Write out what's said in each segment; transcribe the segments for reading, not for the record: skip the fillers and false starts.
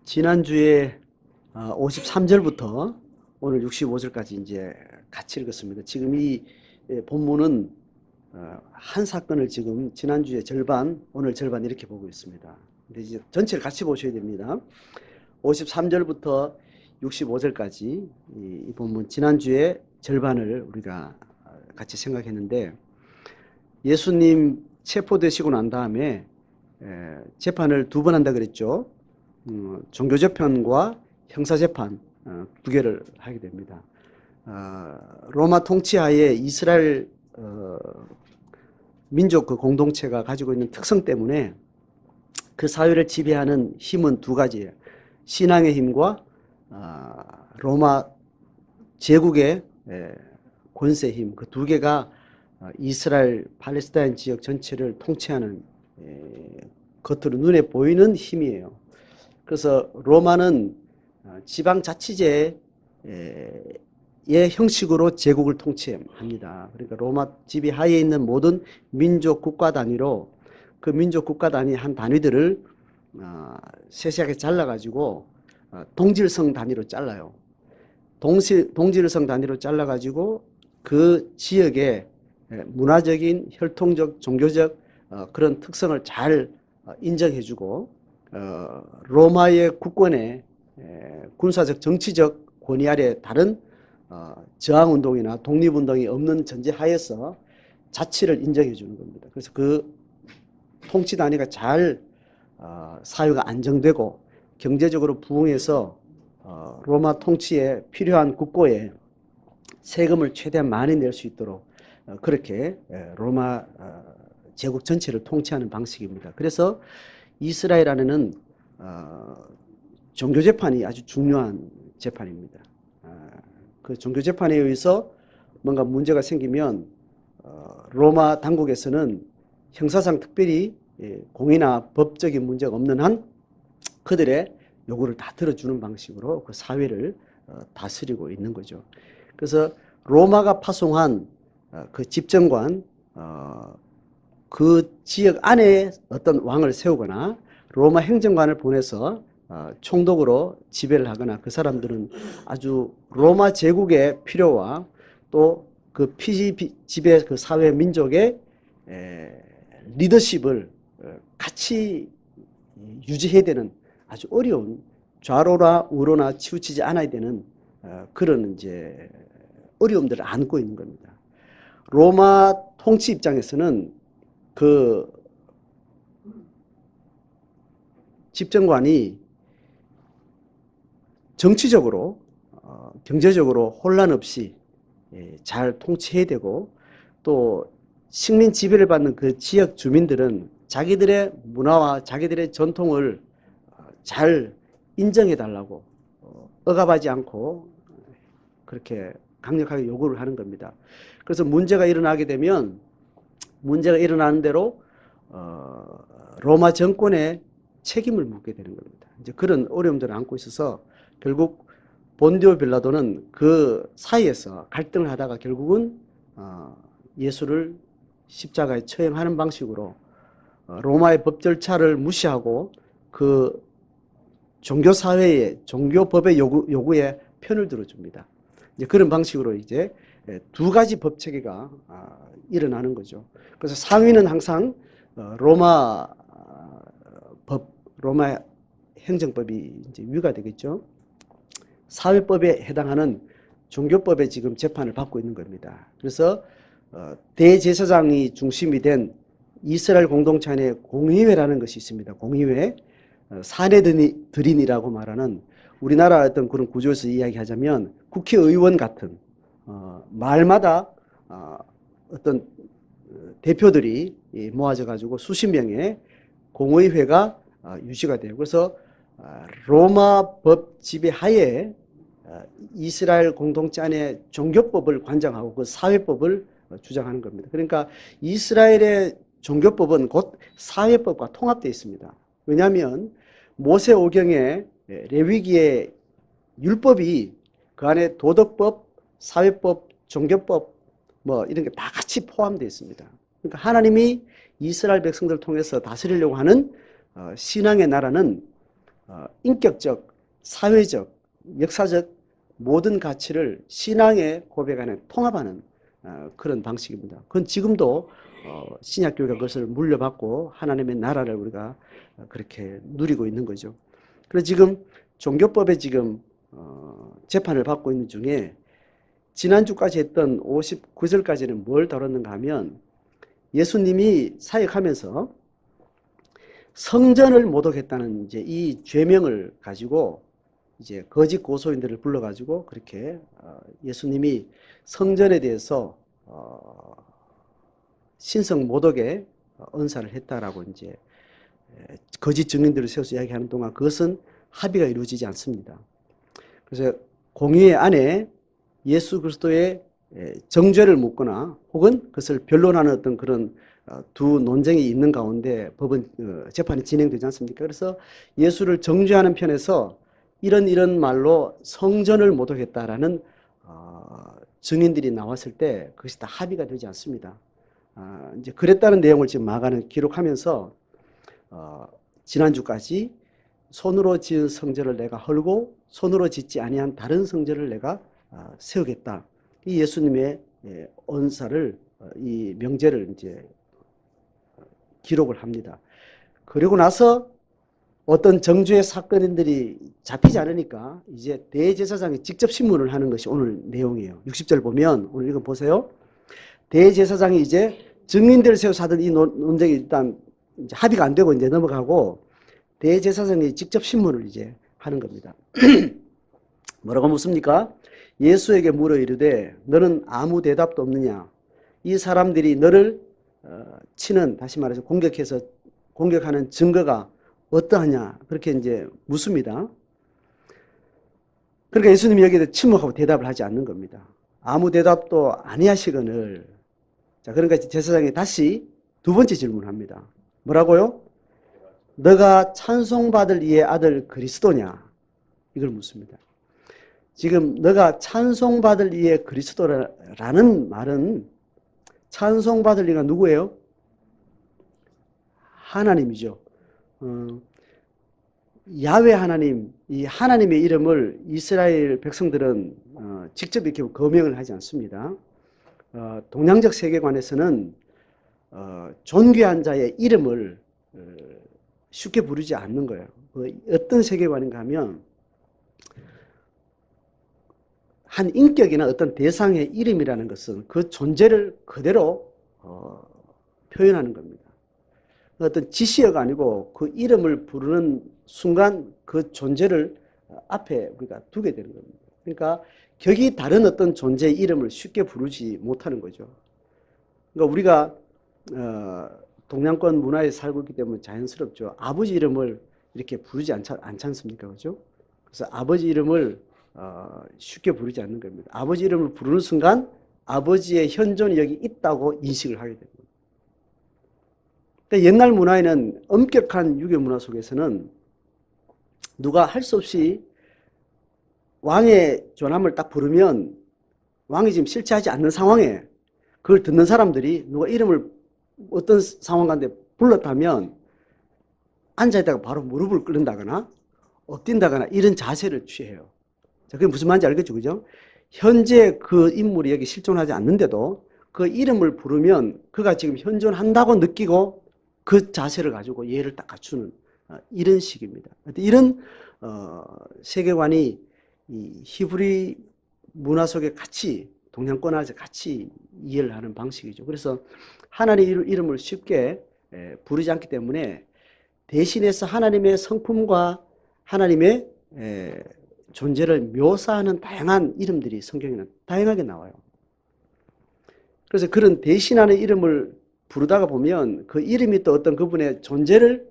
지난주에 53절부터 오늘 65절까지 이제 같이 읽었습니다. 지금 이 본문은 한 사건을 지금 지난주에 절반, 오늘 절반 이렇게 보고 있습니다. 근데 이제 전체를 같이 보셔야 됩니다. 53절부터 65절까지 이 본문 지난주에 절반을 우리가 같이 생각했는데, 예수님 체포되시고 난 다음에 재판을 두 번 한다 그랬죠. 종교재판과 형사재판 두 개를 하게 됩니다. 로마 통치하에 이스라엘 민족 그 공동체가 가지고 있는 특성 때문에 그 사회를 지배하는 힘은 두 가지예요. 신앙의 힘과 로마 제국의 권세 힘, 그 두 개가 이스라엘 팔레스타인 지역 전체를 통치하는 겉으로 눈에 보이는 힘이에요. 그래서 로마는 지방자치제의 형식으로 제국을 통치합니다. 그러니까 로마 지배 하에 있는 모든 민족 국가 단위로 그 민족 국가 단위 한 단위들을 세세하게 잘라가지고 동질성 단위로 잘라요. 동질성 단위로 잘라가지고 그 지역의 문화적인, 혈통적, 종교적 그런 특성을 잘 인정해주고 로마의 국권에 군사적, 정치적 권위 아래 다른 저항운동이나 독립운동이 없는 전제하에서 자치를 인정해 주는 겁니다. 그래서 그 통치 단위가 잘 사회가 안정되고 경제적으로 부흥해서 로마 통치에 필요한 국고에 세금을 최대한 많이 낼 수 있도록 그렇게 로마 제국 전체를 통치하는 방식입니다. 그래서 이스라엘 안에는 종교재판이 아주 중요한 재판입니다. 그 종교재판에 의해서 뭔가 문제가 생기면 로마 당국에서는 형사상 특별히 공의나 법적인 문제가 없는 한 그들의 요구를 다 들어주는 방식으로 그 사회를 다스리고 있는 거죠. 그래서 로마가 파송한 그 집정관, 그 지역 안에 어떤 왕을 세우거나 로마 행정관을 보내서 총독으로 지배를 하거나, 그 사람들은 아주 로마 제국의 필요와 또 그 피지배 그 사회 민족의 리더십을 같이 유지해야 되는 아주 어려운, 좌로나 우로나 치우치지 않아야 되는 그런 이제 어려움들을 안고 있는 겁니다. 로마 통치 입장에서는 그 집정관이 정치적으로, 경제적으로 혼란 없이 잘 통치해야 되고, 또 식민 지배를 받는 그 지역 주민들은 자기들의 문화와 자기들의 전통을 잘 인정해 달라고 억압하지 않고 그렇게 강력하게 요구를 하는 겁니다. 그래서 문제가 일어나게 되면 문제가 일어나는 대로 로마 정권에 책임을 묻게 되는 겁니다. 이제 그런 어려움들을 안고 있어서 결국 본디오 빌라도는 그 사이에서 갈등을 하다가 결국은 예수를 십자가에 처형하는 방식으로 로마의 법 절차를 무시하고 그 종교사회의 종교법의 요구에 편을 들어줍니다. 이제 그런 방식으로 이제 두 가지 법 체계가 일어나는 거죠. 그래서 상위는 항상 로마 법, 로마 행정법이 이제 위가 되겠죠. 사회법에 해당하는 종교법에 지금 재판을 받고 있는 겁니다. 그래서 대제사장이 중심이 된 이스라엘 공동체 안에 공의회라는 것이 있습니다. 공의회, 사내들인이라고 말하는, 우리나라 어떤 그런 구조에서 이야기하자면 국회의원 같은 마을마다 어떤 대표들이 모아져 가지고 수십 명의 공의회가 유지가 돼요. 그래서 로마 법 지배 하에 이스라엘 공동체 안에 종교법을 관장하고 그 사회법을 주장하는 겁니다. 그러니까 이스라엘의 종교법은 곧 사회법과 통합되어 있습니다. 왜냐하면 모세오경에 레위기의 율법이 그 안에 도덕법, 사회법, 종교법 뭐 이런 게 다 같이 포함되어 있습니다. 그러니까 하나님이 이스라엘 백성들을 통해서 다스리려고 하는 신앙의 나라는 인격적, 사회적, 역사적 모든 가치를 신앙의 고백 안에 통합하는 그런 방식입니다. 그건 지금도 신약교회가 그것을 물려받고 하나님의 나라를 우리가 그렇게 누리고 있는 거죠. 그래서 지금 종교법에 지금 재판을 받고 있는 중에 지난주까지 했던 59절까지는 뭘 다뤘는가 하면 예수님이 사역하면서 성전을 모독했다는 이제 이 죄명을 가지고 이제 거짓 고소인들을 불러가지고 그렇게 예수님이 성전에 대해서 신성 모독의 언사를 했다라고 이제 거짓 증인들을 세워서 이야기하는 동안 그것은 합의가 이루어지지 않습니다. 그래서 공의 안에 예수 그리스도의 정죄를 묻거나 혹은 그것을 변론하는 어떤 그런 두 논쟁이 있는 가운데 법은 재판이 진행되지 않습니까? 그래서 예수를 정죄하는 편에서 이런 말로 성전을 모독했다라는 증인들이 나왔을 때 그것이 다 합의가 되지 않습니다. 이제 그랬다는 내용을 지금 마가는 기록하면서 지난주까지 손으로 지은 성전을 내가 헐고 손으로 짓지 아니한 다른 성전을 내가 세우겠다. 이 예수님의 언사를 이 명제를 이제 기록을 합니다. 그리고 나서 어떤 정죄의 사건인들이 잡히지 않으니까 이제 대제사장이 직접 신문을 하는 것이 오늘 내용이에요. 60절 보면 오늘 이거 보세요. 대제사장이 이제 증인들을 세워서 하던 이 논쟁이 일단 이제 합의가 안 되고 이제 넘어가고 대제사장이 직접 신문을 이제 하는 겁니다. 뭐라고 묻습니까? 예수에게 물어 이르되 너는 아무 대답도 없느냐? 이 사람들이 너를 치는 다시 말해서 공격하는 증거가 어떠하냐? 그렇게 이제 묻습니다. 그러니까 예수님이 여기에 침묵하고 대답을 하지 않는 겁니다. 아무 대답도 아니하시거늘. 자, 그러니까 제사장이 다시 두 번째 질문을 합니다. 뭐라고요? 너가 찬송받을 이의 아들 그리스도냐? 이걸 묻습니다. 지금 너가 찬송받을 이의 그리스도라는 말은 찬송받을 이가 누구예요? 하나님이죠. 야훼 하나님, 이 하나님의 이름을 이스라엘 백성들은 직접 이렇게 거명을 하지 않습니다. 동양적 세계관에서는 존귀한 자의 이름을 쉽게 부르지 않는 거예요. 어떤 세계관인가 하면 한 인격이나 어떤 대상의 이름이라는 것은 그 존재를 그대로 표현하는 겁니다. 어떤 지시어가 아니고 그 이름을 부르는 순간 그 존재를 앞에 우리가 두게 되는 겁니다. 그러니까 격이 다른 어떤 존재의 이름을 쉽게 부르지 못하는 거죠. 그러니까 우리가 동양권 문화에 살고 있기 때문에 자연스럽죠. 아버지 이름을 이렇게 부르지 않지 않습니까? 그죠? 그래서 아버지 이름을 쉽게 부르지 않는 겁니다. 아버지 이름을 부르는 순간 아버지의 현존이 여기 있다고 인식을 하게 됩니다. 그러니까 옛날 문화에는 엄격한 유교 문화 속에서는 누가 할 수 없이 왕의 존함을 딱 부르면 왕이 지금 실체하지 않는 상황에 그걸 듣는 사람들이 누가 이름을 어떤 상황 가운데 불렀다면 앉아있다가 바로 무릎을 꿇는다거나 엎딘다거나 이런 자세를 취해요. 자, 그게 무슨 말인지 알겠죠? 그죠? 현재 그 인물이 여기 실존하지 않는데도 그 이름을 부르면 그가 지금 현존한다고 느끼고 그 자세를 가지고 예를 딱 갖추는 이런 식입니다. 이런 세계관이 이 히브리 문화 속에 같이 동양권화에서 같이 이해를 하는 방식이죠. 그래서 하나님의 이름을 쉽게 부르지 않기 때문에 대신해서 하나님의 성품과 하나님의 존재를 묘사하는 다양한 이름들이 성경에는 다양하게 나와요. 그래서 그런 대신하는 이름을 부르다가 보면 그 이름이 또 어떤 그분의 존재를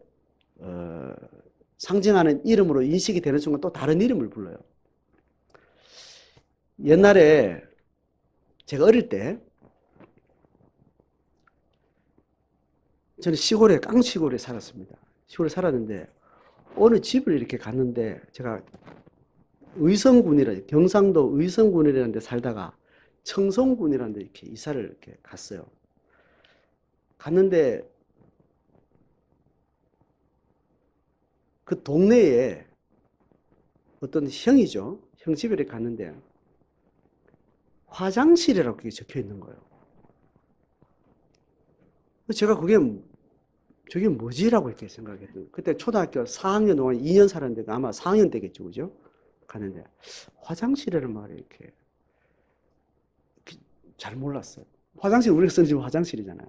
상징하는 이름으로 인식이 되는 순간 또 다른 이름을 불러요. 옛날에 제가 어릴 때 저는 시골에 깡시골에 살았습니다. 시골에 살았는데 어느 집을 이렇게 갔는데 제가 경상도 의성군이라는 데 살다가 청송군이라는 데 이렇게 이사를 이렇게 갔어요. 갔는데 그 동네에 어떤 형이죠. 형 집에 이렇게 갔는데 화장실이라고 그게 적혀 있는 거예요. 제가 그게 저게 뭐지라고 이렇게 생각했어요. 그때 초등학교 4학년 동안 2년 살았는데 아마 4학년 때겠죠, 그죠? 가는데 화장실이라는 말이 이렇게 잘 몰랐어요. 화장실 우리가 쓰는 지금 화장실이잖아요.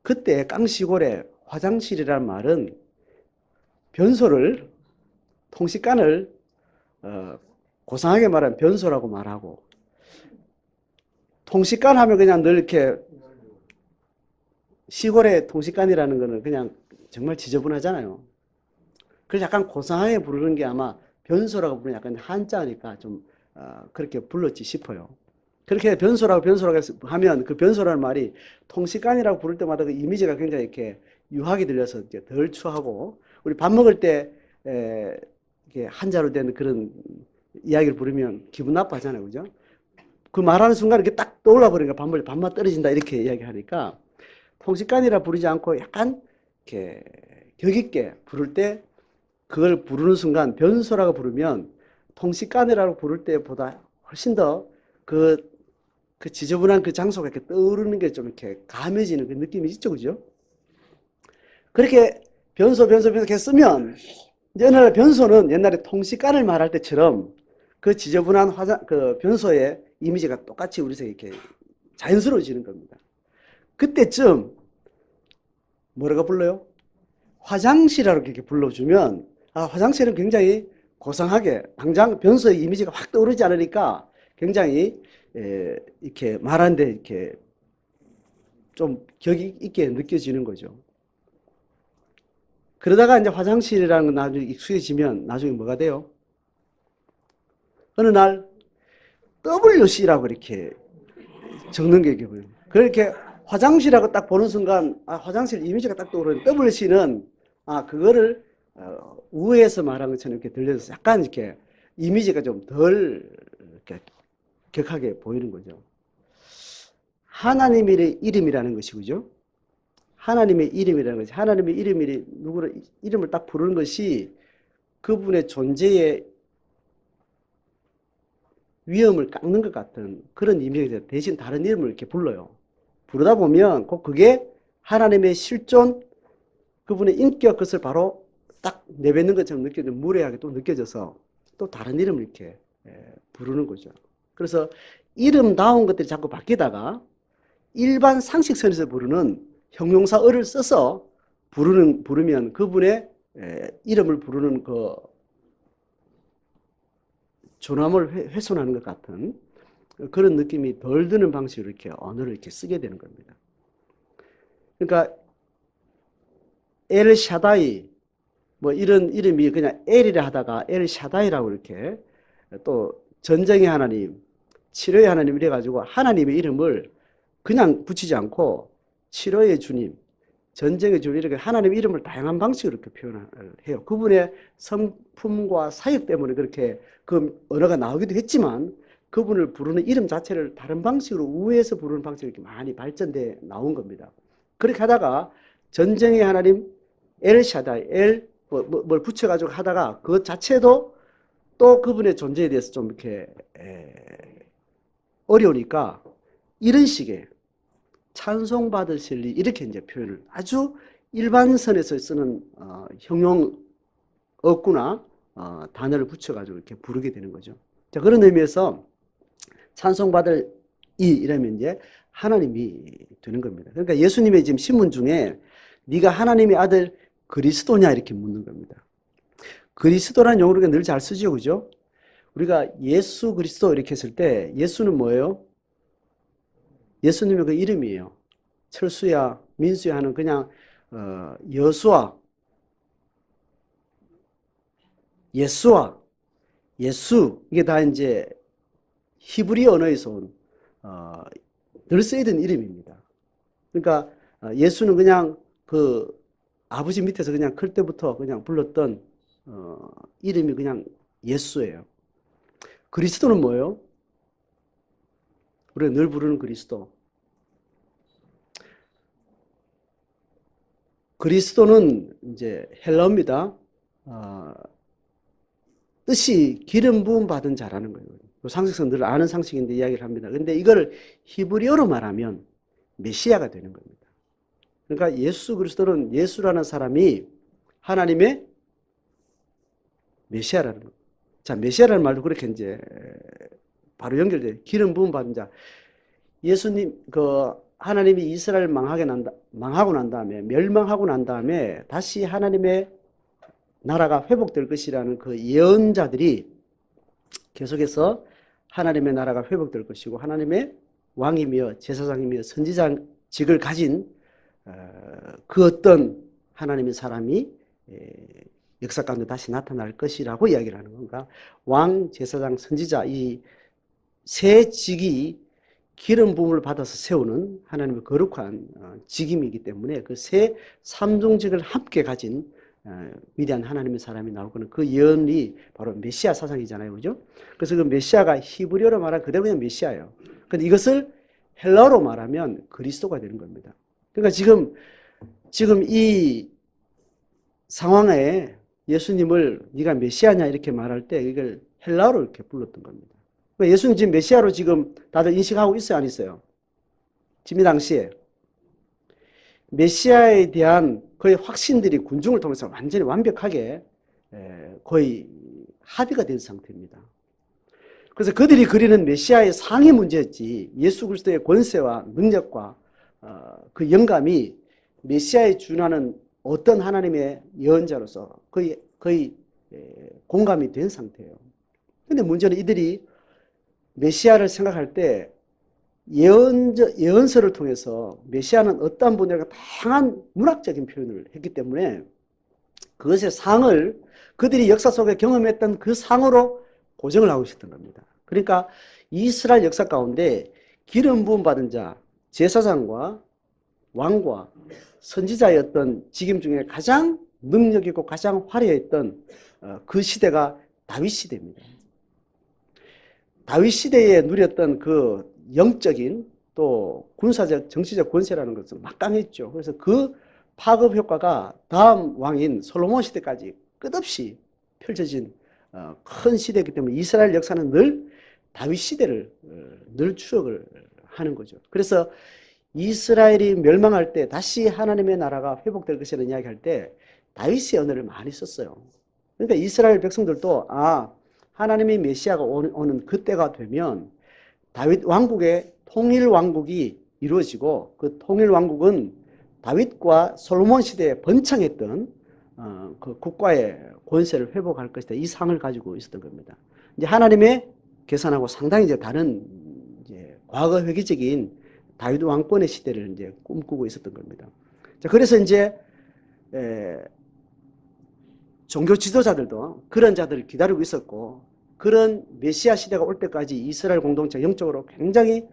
그때 깡시골에 화장실이라는 말은 변소를 통시간을 고상하게 말하면 변소라고 말하고 통시간 하면 그냥 늘 이렇게 시골의 통시간이라는 거는 그냥 정말 지저분하잖아요. 그래서 약간 고상하게 부르는 게 아마 변소라고 부르는 약간 한자니까 좀 그렇게 불렀지 싶어요. 그렇게 변소라고 하면 그 변소라는 말이 통시간이라고 부를 때마다 그 이미지가 굉장히 이렇게 유하게 들려서 이제 덜 추하고 우리 밥 먹을 때 이렇게 한자로 된 그런 이야기를 부르면 기분 나빠하잖아요, 그죠? 그 말하는 순간 이렇게 딱 떠올라 버리니까 밥맛 떨어진다 이렇게 이야기하니까 통시간이라 부르지 않고 약간 이렇게 격 있게 부를 때 그걸 부르는 순간 변소라고 부르면 통시간이라고 부를 때보다 훨씬 더 그 지저분한 그 장소가 이렇게 떠오르는 게 좀 이렇게 감해지는 그 느낌이 있죠, 그죠? 그렇게 변소 이렇게 쓰면 이제 어느 날 변소는 옛날에 통시간을 말할 때처럼 그 지저분한 그 변소의 이미지가 똑같이 우리에게 이렇게 자연스러워지는 겁니다. 그때쯤 뭐라고 불러요? 화장실이라고 이렇게 불러주면 화장실은 굉장히 고상하게 당장 변소의 이미지가 확 떠오르지 않으니까 굉장히 이렇게 말하는데 이렇게 좀 격이 있게 느껴지는 거죠. 그러다가 이제 화장실이라는 건 나중에 익숙해지면 나중에 뭐가 돼요? 어느 날 WC라고 이렇게 적는 게 기분이에요. 그렇게 화장실하고 딱 보는 순간 화장실 이미지가 딱 떠오르는 WC는 그거를 우회해서 말한 것처럼 이렇게 들려서 약간 이렇게 이미지가 좀 덜 이렇게 격하게 보이는 거죠. 하나님의 이름이라는 것이 그죠? 하나님의 이름이라는 것이 하나님의 이름을 딱 부르는 것이 그분의 존재의 위엄을 깎는 것 같은 그런 의미에서 대신 다른 이름을 이렇게 불러요. 부르다 보면 꼭 그게 하나님의 실존, 그분의 인격 것을 바로 딱 내뱉는 것처럼 무례하게 또 느껴져서 또 다른 이름을 이렇게 부르는 거죠. 그래서 이름다운 것들이 자꾸 바뀌다가 일반 상식선에서 부르는 형용사 어를 써서 부르면 그분의 이름을 부르는 그 존엄을 훼손하는 것 같은 그런 느낌이 덜 드는 방식으로 이렇게 언어를 이렇게 쓰게 되는 겁니다. 그러니까 엘 샤다이 뭐 이런 이름이 그냥 엘이라 하다가 엘 샤다이라고 이렇게 또 전쟁의 하나님, 치료의 하나님 이래가지고 하나님의 이름을 그냥 붙이지 않고 치료의 주님, 전쟁의 주님 이렇게 하나님의 이름을 다양한 방식으로 이렇게 표현을 해요. 그분의 성품과 사역 때문에 그렇게 그 언어가 나오기도 했지만 그분을 부르는 이름 자체를 다른 방식으로 우회해서 부르는 방식이 이렇게 많이 발전돼 나온 겁니다. 그렇게 하다가 전쟁의 하나님 엘샤다이, 뭘 붙여가지고 하다가 그 자체도 또 그분의 존재에 대해서 좀 이렇게 어려우니까 이런 식의 찬송받으실 리 이렇게 이제 표현을 아주 일반선에서 쓰는 형용 어구나 단어를 붙여가지고 이렇게 부르게 되는 거죠. 자, 그런 의미에서 찬송받을 이라면 이제 하나님이 되는 겁니다. 그러니까 예수님의 지금 신문 중에 네가 하나님의 아들 그리스도냐 이렇게 묻는 겁니다. 그리스도라는 용어를 늘 잘 쓰죠, 그죠? 우리가 예수 그리스도 이렇게 했을 때 예수는 뭐예요? 예수님의 그 이름이에요. 철수야, 민수야 하는 그냥 여수와 예수와 예수 이게 다 이제 히브리 언어에서 온 늘 쓰이던 이름입니다. 그러니까 예수는 그냥 그 아버지 밑에서 그냥 클 때부터 그냥 불렀던 이름이 그냥 예수예요. 그리스도는 뭐예요? 우리가 늘 부르는 그리스도. 그리스도는 이제 헬라어입니다. 뜻이 기름 부음 받은 자라는 거예요. 상식선 늘 아는 상식인데 이야기를 합니다. 근데 이걸 히브리어로 말하면 메시아가 되는 겁니다. 그러니까 예수 그리스도는, 예수라는 사람이 하나님의 메시아라는 겁니다. 자, 메시아라는 말도 그렇게 이제 바로 연결돼요. 기름 부음 받은 자. 예수님, 하나님이 이스라엘 망하고 난 다음에, 멸망하고 난 다음에 다시 하나님의 나라가 회복될 것이라는 그 예언자들이 계속해서 하나님의 나라가 회복될 것이고 하나님의 왕이며 제사장이며 선지자직을 가진 그 어떤 하나님의 사람이 역사 가운데 다시 나타날 것이라고 이야기를 하는 건가. 왕, 제사장, 선지자 이 세 직이 기름 부음을 받아서 세우는 하나님의 거룩한 직임이기 때문에 그 세 삼종직을 함께 가진 위대한 하나님의 사람이 나올 거는 그 예언이 바로 메시아 사상이잖아요. 그죠? 그래서 그 메시아가 히브리어로 말하면 그대로 그냥 메시아예요. 근데 이것을 헬라어로 말하면 그리스도가 되는 겁니다. 그러니까 지금 이 상황에 예수님을 네가 메시아냐 이렇게 말할 때 이걸 헬라어로 이렇게 불렀던 겁니다. 예수님 지금 메시아로 지금 다들 인식하고 있어요, 안 있어요? 지금 이 당시에 메시아에 대한 거의 확신들이 군중을 통해서 완전히 완벽하게 거의 합의가 된 상태입니다. 그래서 그들이 그리는 메시아의 상이 문제였지 예수 그리스도의 권세와 능력과 그 영감이 메시아에 준하는 어떤 하나님의 예언자로서 거의 공감이 된 상태예요. 그런데 문제는 이들이 메시아를 생각할 때 예언서를 통해서 메시아는 어떠한 분야가 다양한 문학적인 표현을 했기 때문에 그것의 상을 그들이 역사 속에 경험했던 그 상으로 고정을 하고 있었던 겁니다. 그러니까 이스라엘 역사 가운데 기름 부음 받은 자, 제사장과 왕과 선지자의 어떤 직임 중에 가장 능력 있고 가장 화려했던 그 시대가 다윗 시대입니다. 다윗 시대에 누렸던 그 영적인 또 군사적 정치적 권세라는 것은 막강했죠. 그래서 그 파급 효과가 다음 왕인 솔로몬 시대까지 끝없이 펼쳐진 큰 시대이기 때문에 이스라엘 역사는 늘 다윗 시대를 늘 추억을 하는 거죠. 그래서 이스라엘이 멸망할 때 다시 하나님의 나라가 회복될 것이라는 이야기할 때 다윗의 언어를 많이 썼어요. 그러니까 이스라엘 백성들도 하나님의 메시아가 오는 그때가 되면 다윗 왕국의 통일 왕국이 이루어지고 그 통일 왕국은 다윗과 솔로몬 시대에 번창했던 그 국가의 권세를 회복할 것이다. 이 상을 가지고 있었던 겁니다. 이제 하나님의 계산하고 상당히 이제 다른 이제 과거 회기적인 다윗 왕권의 시대를 이제 꿈꾸고 있었던 겁니다. 자, 그래서 이제 종교 지도자들도 그런 자들을 기다리고 있었고 그런 메시아 시대가 올 때까지 이스라엘 공동체 영적으로 굉장히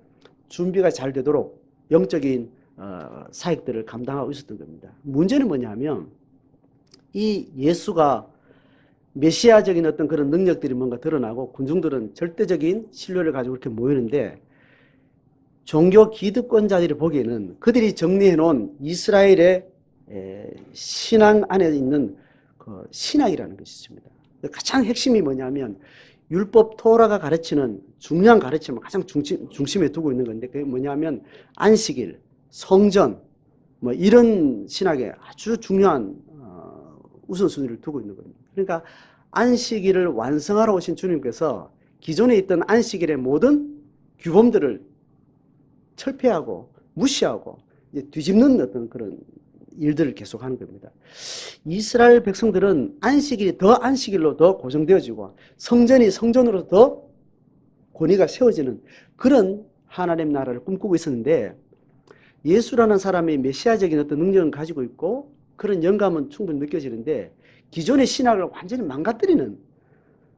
준비가 잘 되도록 영적인 사역들을 감당하고 있었던 겁니다. 문제는 뭐냐면 이 예수가 메시아적인 어떤 그런 능력들이 뭔가 드러나고 군중들은 절대적인 신뢰를 가지고 이렇게 모이는데 종교 기득권자들이 보기에는 그들이 정리해 놓은 이스라엘의 신앙 안에 있는 그 신학이라는 것이 있습니다. 가장 핵심이 뭐냐면 율법 토라가 가르치는 중요한 가르침을 가장 중심에 두고 있는 건데 그게 뭐냐면 안식일, 성전 뭐 이런 신학에 아주 중요한 우선순위를 두고 있는 겁니다. 그러니까 안식일을 완성하러 오신 주님께서 기존에 있던 안식일의 모든 규범들을 철폐하고 무시하고 이제 뒤집는 어떤 그런 일들을 계속하는 겁니다. 이스라엘 백성들은 안식일이 더 안식일로 더 고정되어지고 성전이 성전으로 더 권위가 세워지는 그런 하나님 나라를 꿈꾸고 있었는데 예수라는 사람이 메시아적인 어떤 능력을 가지고 있고 그런 영감은 충분히 느껴지는데 기존의 신학을 완전히 망가뜨리는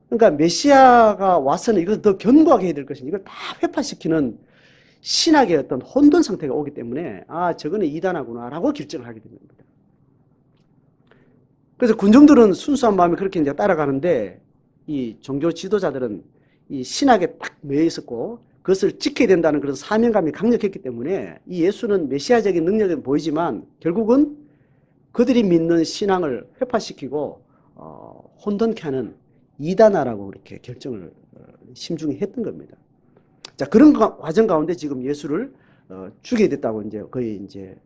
그러니까 메시아가 와서는 이걸 더 견고하게 해야 될 것이니 이걸 다 회파시키는 신학의 어떤 혼돈 상태가 오기 때문에 저거는 이단하구나라고 결정을 하게 됩니다. 그래서 군중들은 순수한 마음에 그렇게 이제 따라가는데 이 종교 지도자들은 이 신학에 딱 매여 있었고 그것을 지켜야 된다는 그런 사명감이 강력했기 때문에 이 예수는 메시아적인 능력은 보이지만 결국은 그들이 믿는 신앙을 회파시키고 혼돈케 하는 이단아라고 이렇게 결정을 심중히 했던 겁니다. 자, 그런 과정 가운데 지금 예수를 죽여야 됐다고 이제 거의 이제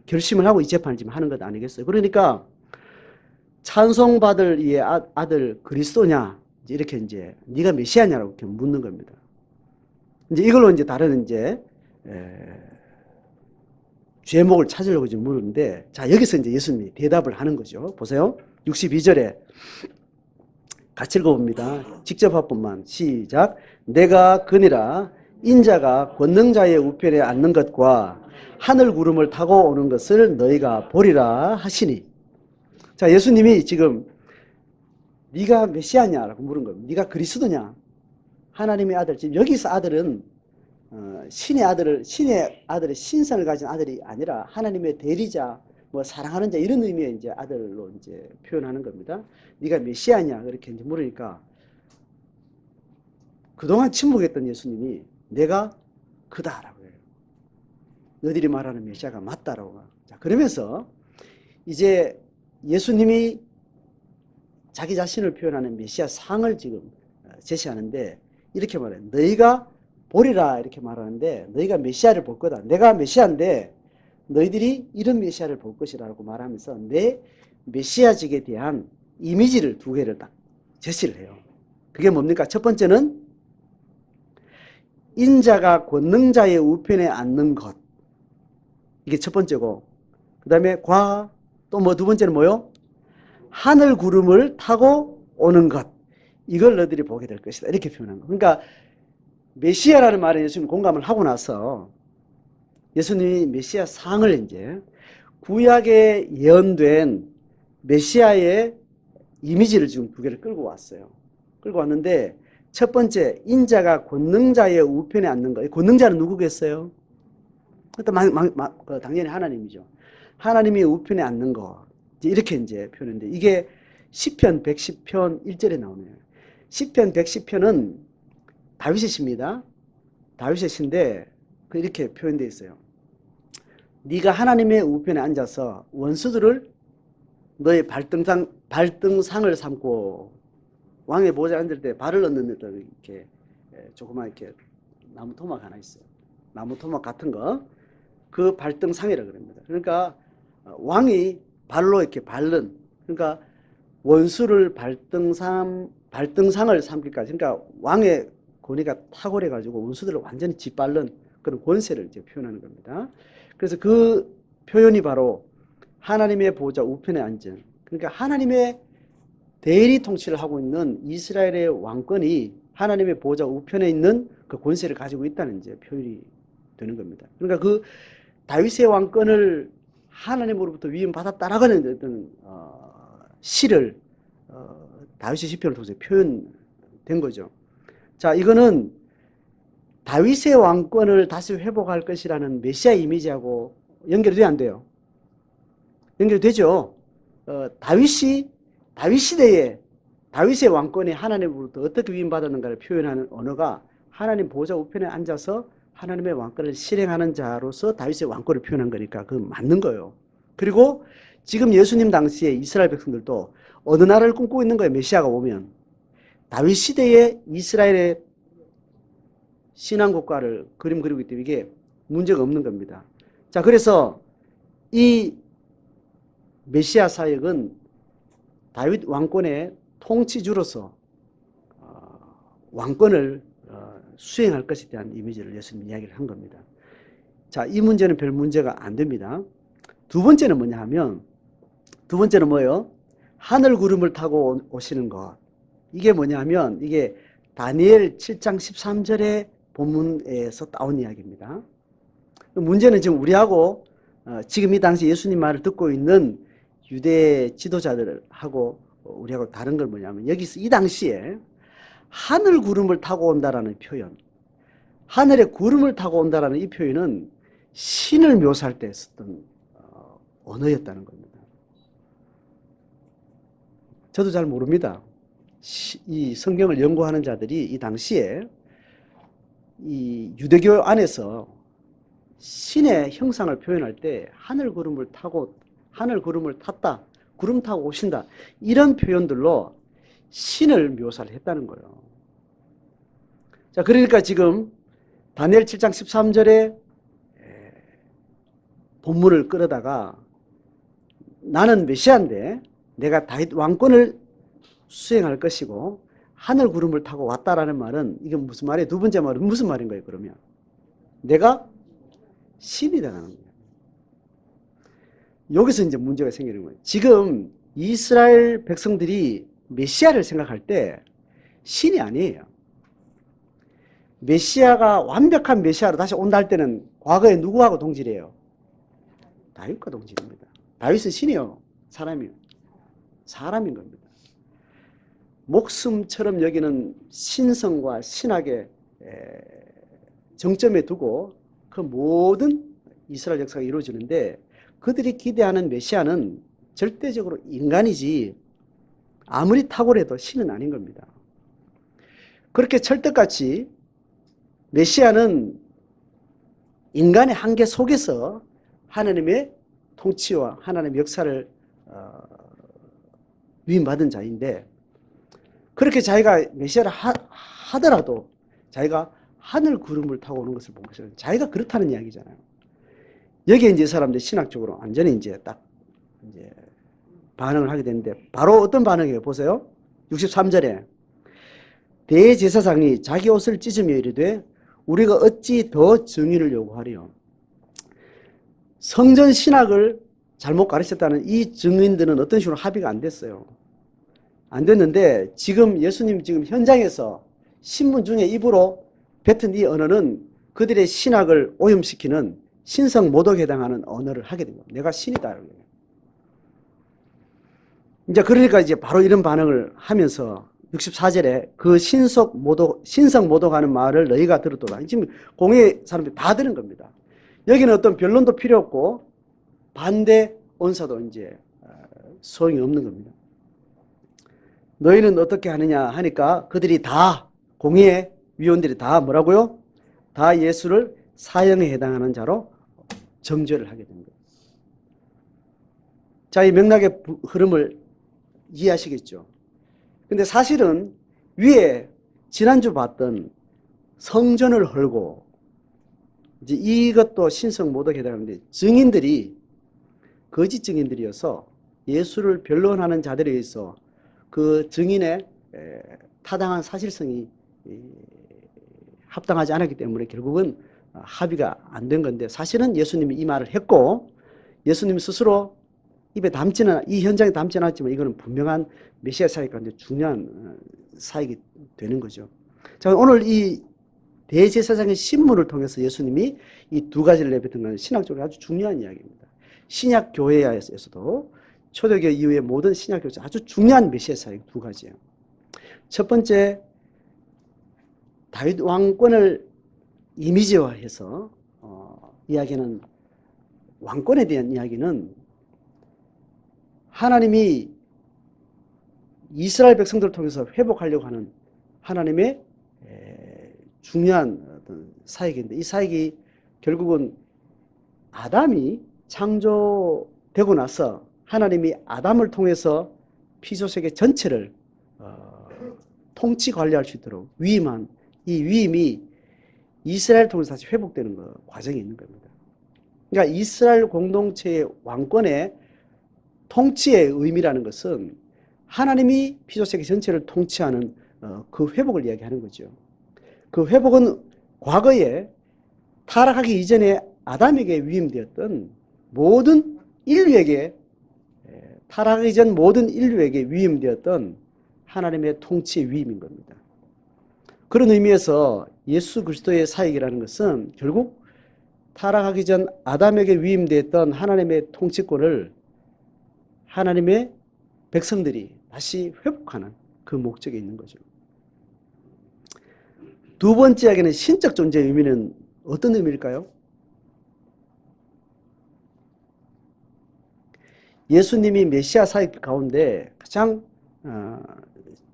결심을 하고 이 재판을 지금 하는 것 아니겠어요? 그러니까 찬송받을 이의 아들 그리스도냐 이렇게 이제 네가 메시아냐라고 이렇게 묻는 겁니다. 이제 이걸로 이제 다른 이제 죄목을 찾으려고 지금 물었는데, 자, 여기서 이제 예수님이 대답을 하는 거죠. 보세요. 62절에 같이 읽어봅니다. 직접 합본만 시작. 내가 그니라 인자가 권능자의 우편에 앉는 것과 하늘 구름을 타고 오는 것을 너희가 보리라 하시니. 자, 예수님이 지금 네가 메시아냐라고 물은 겁니다. 네가 그리스도냐? 하나님의 아들. 지금 여기서 아들은 신의 아들의 신성을 가진 아들이 아니라 하나님의 대리자, 뭐 사랑하는 자 이런 의미의 이제 아들로 이제 표현하는 겁니다. 네가 메시아냐 그렇게 이제 물으니까 그동안 침묵했던 예수님이 내가 그다라고 해요. 너희들이 말하는 메시아가 맞다라고. 자, 그러면서 이제 예수님이 자기 자신을 표현하는 메시아 상을 지금 제시하는데 이렇게 말해요. 너희가 보리라 이렇게 말하는데 너희가 메시아를 볼 거다. 내가 메시아인데 너희들이 이런 메시아를 볼 것이라고 말하면서 내 메시아직에 대한 이미지를 두 개를 딱 제시를 해요. 그게 뭡니까? 첫 번째는 인자가 권능자의 우편에 앉는 것. 이게 첫 번째고, 그 다음에 또 뭐 두 번째는 뭐요? 하늘 구름을 타고 오는 것. 이걸 너희들이 보게 될 것이다. 이렇게 표현한 거. 그러니까 메시아라는 말에 예수님 공감을 하고 나서 예수님이 메시아 상을 이제 구약에 예언된 메시아의 이미지를 지금 두 개를 끌고 왔어요. 끌고 왔는데 첫 번째 인자가 권능자의 우편에 앉는 거. 권능자는 누구겠어요? 당연히 하나님이죠. 하나님이 우편에 앉는 거. 이렇게 이제 표현인데 이게 시편 110편 1절에 나오네요. 시편 110편은 다윗의 시입니다. 다윗의 시인데 이렇게 표현되어 있어요. 네가 하나님의 우편에 앉아서 원수들을 너의 발등상을 삼고 왕의 보좌에 앉을 때 발을 넣는 데 이렇게 조그만 이렇게 나무 토막 하나 있어요. 나무 토막 같은 거. 그 발등상이라고 그럽니다. 그러니까 왕이 발로 이렇게 밟는, 그러니까 원수를 발등상을 삼기까지, 그러니까 왕의 권위가 탁월해 가지고 원수들을 완전히 짓밟는 그런 권세를 이제 표현하는 겁니다. 그래서 그 표현이 바로 하나님의 보좌 우편에 앉은, 그러니까 하나님의 대리 통치를 하고 있는 이스라엘의 왕권이 하나님의 보좌 우편에 있는 그 권세를 가지고 있다는 이제 표현이 되는 겁니다. 그러니까 그 다윗의 왕권을 하나님으로부터 위임받았다라는 어떤 시를 다윗의 시편을 통해서 표현된 거죠. 자, 이거는 다윗의 왕권을 다시 회복할 것이라는 메시아 이미지하고 연결이 돼야 안 돼요? 연결되죠. 다윗 시대에 다윗의 왕권이 하나님으로부터 어떻게 위임받았는가를 표현하는 언어가 하나님 보좌 우편에 앉아서 하나님의 왕권을 실행하는 자로서 다윗의 왕권을 표현한 거니까 그 맞는 거예요. 그리고 지금 예수님 당시에 이스라엘 백성들도 어느 나라를 꿈꾸고 있는 거예요. 메시아가 오면. 다윗 시대에 이스라엘의 신앙국가를 그림 그리고 있기 때문에 이게 문제가 없는 겁니다. 자, 그래서 이 메시아 사역은 다윗 왕권의 통치주로서 왕권을 수행할 것에 대한 이미지를 예수님 이야기를 한 겁니다. 자, 이 문제는 별 문제가 안 됩니다. 두 번째는 뭐냐 하면, 두 번째는 뭐예요? 하늘 구름을 타고 오시는 것. 이게 뭐냐 하면, 이게 다니엘 7장 13절의 본문에서 따온 이야기입니다. 문제는 지금 우리하고 지금 이 당시 예수님 말을 듣고 있는 유대 지도자들하고 우리하고 다른 걸 뭐냐면, 여기서 이 당시에 하늘 구름을 타고 온다라는 표현, 하늘에 구름을 타고 온다라는 이 표현은 신을 묘사할 때 썼던 언어였다는 겁니다. 저도 잘 모릅니다. 이 성경을 연구하는 자들이 이 당시에 이 유대교 안에서 신의 형상을 표현할 때 하늘 구름을 타고 하늘 구름을 탔다, 구름 타고 오신다, 이런 표현들로 신을 묘사를 했다는 거예요. 자, 그러니까 지금 다니엘 7장 13절에 본문을 끌어다가 나는 메시아인데 내가 다윗 왕권을 수행할 것이고 하늘 구름을 타고 왔다라는 말은 이게 무슨 말이에요? 두 번째 말은 무슨 말인 거예요? 그러면 내가 신이라는 거예요. 여기서 이제 문제가 생기는 거예요. 지금 이스라엘 백성들이 메시아를 생각할 때 신이 아니에요. 메시아가 완벽한 메시아로 다시 온다 할 때는 과거에 누구하고 동질이에요? 다윗과 동질입니다. 다윗은 신이요? 사람이요? 사람인 겁니다. 목숨처럼 여기는 신성과 신학의 정점에 두고 그 모든 이스라엘 역사가 이루어지는데 그들이 기대하는 메시아는 절대적으로 인간이지 아무리 탁월해도 신은 아닌 겁니다. 그렇게 철떡같이 메시아는 인간의 한계 속에서 하나님의 통치와 하나님의 역사를 위임받은 자인데 그렇게 자기가 메시아를 하더라도 자기가 하늘 구름을 타고 오는 것을 본 것은 자기가 그렇다는 이야기잖아요. 여기에 이제 사람들이 신학적으로 완전히 이제 딱 이제 반응을 하게 되는데 바로 어떤 반응이에요? 보세요. 63절에 대제사장이 자기 옷을 찢으며 이르되 우리가 어찌 더 증인을 요구하리요. 성전 신학을 잘못 가르쳤다는 이 증인들은 어떤 식으로 합의가 안 됐어요. 안 됐는데 지금 예수님 지금 현장에서 신문 중에 입으로 뱉은 이 언어는 그들의 신학을 오염시키는 신성 모독에 해당하는 언어를 하게 된 겁니다. 내가 신이다. 이제 그러니까 이제 바로 이런 반응을 하면서 64절에 그 신성 모독하는 말을 너희가 들었도다. 지금 공회 사람들이 다 들은 겁니다. 여기는 어떤 변론도 필요 없고 반대 언사도 이제 소용이 없는 겁니다. 너희는 어떻게 하느냐 하니까 그들이 다 공회 위원들이 다 뭐라고요? 다 예수를 사형에 해당하는 자로 정죄를 하게 됩니다. 자, 이 맥락의 흐름을 이해하시겠죠? 근데 사실은 위에 지난주 봤던 성전을 헐고 이제 이것도 신성 모독에 해당하는데 증인들이 거짓 증인들이어서 예수를 변론하는 자들에 의해서 그 증인의 타당한 사실성이 합당하지 않았기 때문에 결국은 합의가 안 된 건데 사실은 예수님이 이 말을 했고 예수님 스스로 입에 담지는 이 현장에 담지는 않았지만 이거는 분명한 메시아 사역 가운데 중요한 사역이 되는 거죠. 자, 오늘 이 대제사장의 신문을 통해서 예수님이 이 두 가지를 내뱉은 건 신학적으로 아주 중요한 이야기입니다. 신약 교회에서도 초대교회 이후의 모든 신약 교회에서 아주 중요한 메시아 사역 두 가지예요. 첫 번째, 다윗 왕권을 이미지화해서 이야기는 왕권에 대한 이야기는 하나님이 이스라엘 백성들을 통해서 회복하려고 하는 하나님의 중요한 어떤 사역인데 이 사역이 결국은 아담이 창조되고 나서 하나님이 아담을 통해서 피조세계 전체를 통치 관리할 수 있도록 위임한 이 위임이 이스라엘 통해서 다시 회복되는 과정이 있는 겁니다. 그러니까 이스라엘 공동체의 왕권의 통치의 의미라는 것은 하나님이 피조세계 전체를 통치하는 그 회복을 이야기하는 거죠. 그 회복은 과거에 타락하기 이전에 아담에게 위임되었던 모든 인류에게 타락하기 전 모든 인류에게 위임되었던 하나님의 통치의 위임인 겁니다. 그런 의미에서 예수 그리스도의 사역이라는 것은 결국 타락하기 전 아담에게 위임되었던 하나님의 통치권을 하나님의 백성들이 다시 회복하는 그 목적이 있는 거죠. 두 번째 이야기는 신적 존재의 의미는 어떤 의미일까요? 예수님이 메시아 사역 가운데 가장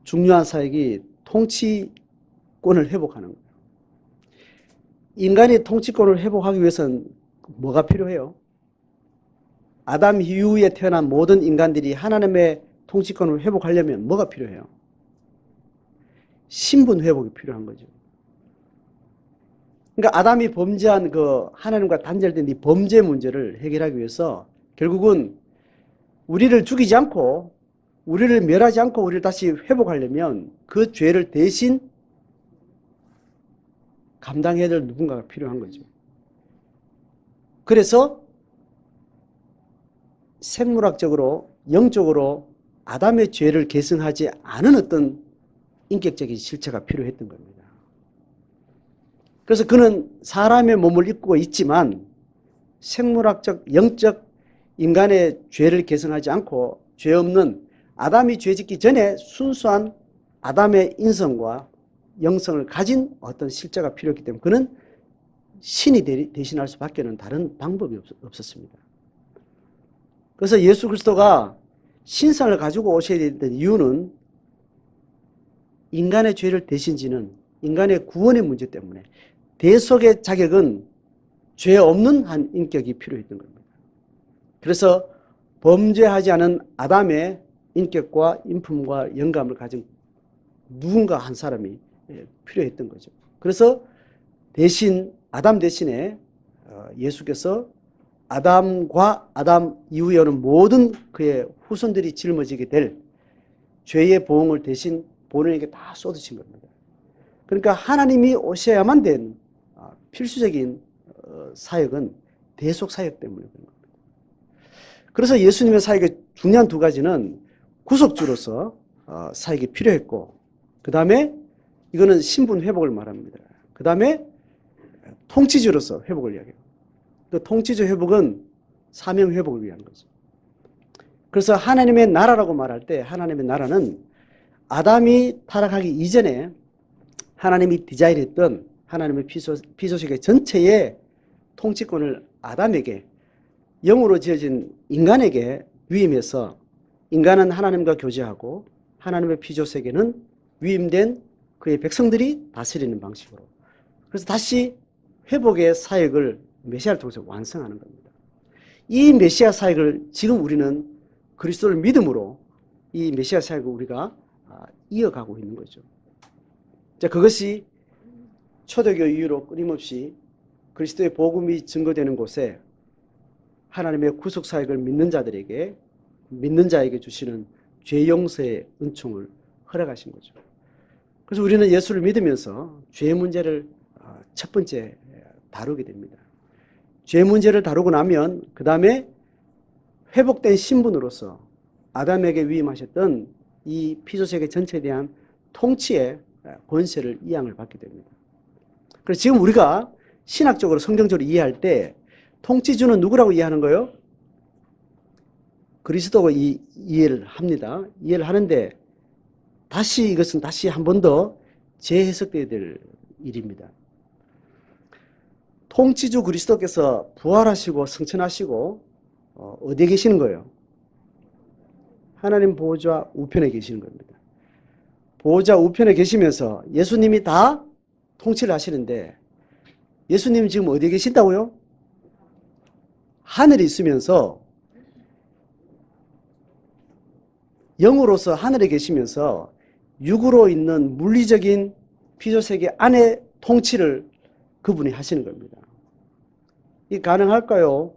중요한 사역이 통치권을 회복하는 거예요. 인간이 통치권을 회복하기 위해서는 뭐가 필요해요? 아담 이후에 태어난 모든 인간들이 하나님의 통치권을 회복하려면 뭐가 필요해요? 신분 회복이 필요한 거죠. 그러니까 아담이 범죄한 그 하나님과 단절된 이 범죄 문제를 해결하기 위해서 결국은 우리를 죽이지 않고 우리를 멸하지 않고 우리를 다시 회복하려면 그 죄를 대신 감당해야 될 누군가가 필요한 거죠. 그래서 생물학적으로 영적으로 아담의 죄를 계승하지 않은 어떤 인격적인 실체가 필요했던 겁니다. 그래서 그는 사람의 몸을 입고 있지만 생물학적 영적 인간의 죄를 계승하지 않고 죄 없는 아담이 죄 짓기 전에 순수한 아담의 인성과 영성을 가진 어떤 실제가 필요했기 때문에 그는 신이 대신할 수밖에는 다른 방법이 없었습니다. 그래서 예수 그리스도가 신상을 가지고 오셔야 됐던 이유는 인간의 죄를 대신 지는 인간의 구원의 문제 때문에 대속의 자격은 죄 없는 한 인격이 필요했던 겁니다. 그래서 범죄하지 않은 아담의 인격과 인품과 영감을 가진 누군가 한 사람이 필요했던 거죠. 그래서 대신 아담 대신에 예수께서 아담과 아담 이후에 오는 모든 그의 후손들이 짊어지게 될 죄의 보응을 대신 본인에게 다 쏟으신 겁니다. 그러니까 하나님이 오셔야만 된 필수적인 사역은 대속 사역 때문에 그런 겁니다. 그래서 예수님의 사역의 중요한 두 가지는 구속주로서 사역이 필요했고, 그 다음에 이거는 신분 회복을 말합니다. 그 다음에 통치주로서 회복을 이야기해요. 그 통치주 회복은 사명 회복을 위한 거죠. 그래서 하나님의 나라라고 말할 때 하나님의 나라는 아담이 타락하기 이전에 하나님이 디자인했던 하나님의 피조세계 전체의 통치권을 아담에게 영으로 지어진 인간에게 위임해서 인간은 하나님과 교제하고 하나님의 피조세계는 위임된 그의 백성들이 다스리는 방식으로. 그래서 다시 회복의 사역을 메시아를 통해서 완성하는 겁니다. 이 메시아 사역을 지금 우리는 그리스도를 믿음으로 이 메시아 사역을 우리가 이어가고 있는 거죠. 자, 그것이 초대교 이후로 끊임없이 그리스도의 복음이 증거되는 곳에 하나님의 구속 사역을 믿는 자들에게 믿는 자에게 주시는 죄 용서의 은총을 허락하신 거죠. 그래서 우리는 예수를 믿으면서 죄 문제를 첫 번째 다루게 됩니다. 죄 문제를 다루고 나면 그 다음에 회복된 신분으로서 아담에게 위임하셨던 이 피조세계 전체에 대한 통치의 권세를 이양을 받게 됩니다. 그래서 지금 우리가 신학적으로 성경적으로 이해할 때 통치주는 누구라고 이해하는 거예요? 그리스도가 이해를 합니다. 이해를 하는데 다시 이것은 다시 한 번 더 재해석되어야 될 일입니다. 통치주 그리스도께서 부활하시고 승천하시고 어디에 계시는 거예요? 하나님 보호자 우편에 계시는 겁니다. 보호자 우편에 계시면서 예수님이 다 통치를 하시는데 예수님 지금 어디에 계신다고요? 하늘에 있으면서 영으로서 하늘에 계시면서 육으로 있는 물리적인 피조세계 안에 통치를 그분이 하시는 겁니다. 이게 가능할까요?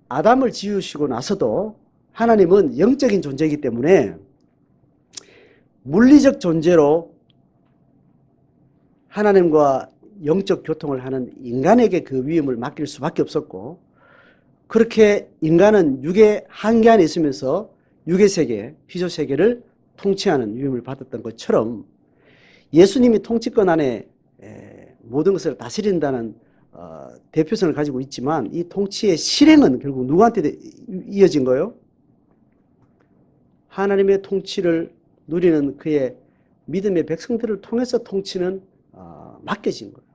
아담을 지으시고 나서도 하나님은 영적인 존재이기 때문에 물리적 존재로 하나님과 영적 교통을 하는 인간에게 그 위임을 맡길 수밖에 없었고, 그렇게 인간은 육의 한계 안에 있으면서 육의 세계, 피조 세계를 통치하는 위임을 받았던 것처럼 예수님이 통치권 안에 모든 것을 다스린다는 대표성을 가지고 있지만 이 통치의 실행은 결국 누구한테 이어진 거예요? 하나님의 통치를 누리는 그의 믿음의 백성들을 통해서 통치는 맡겨진 거예요.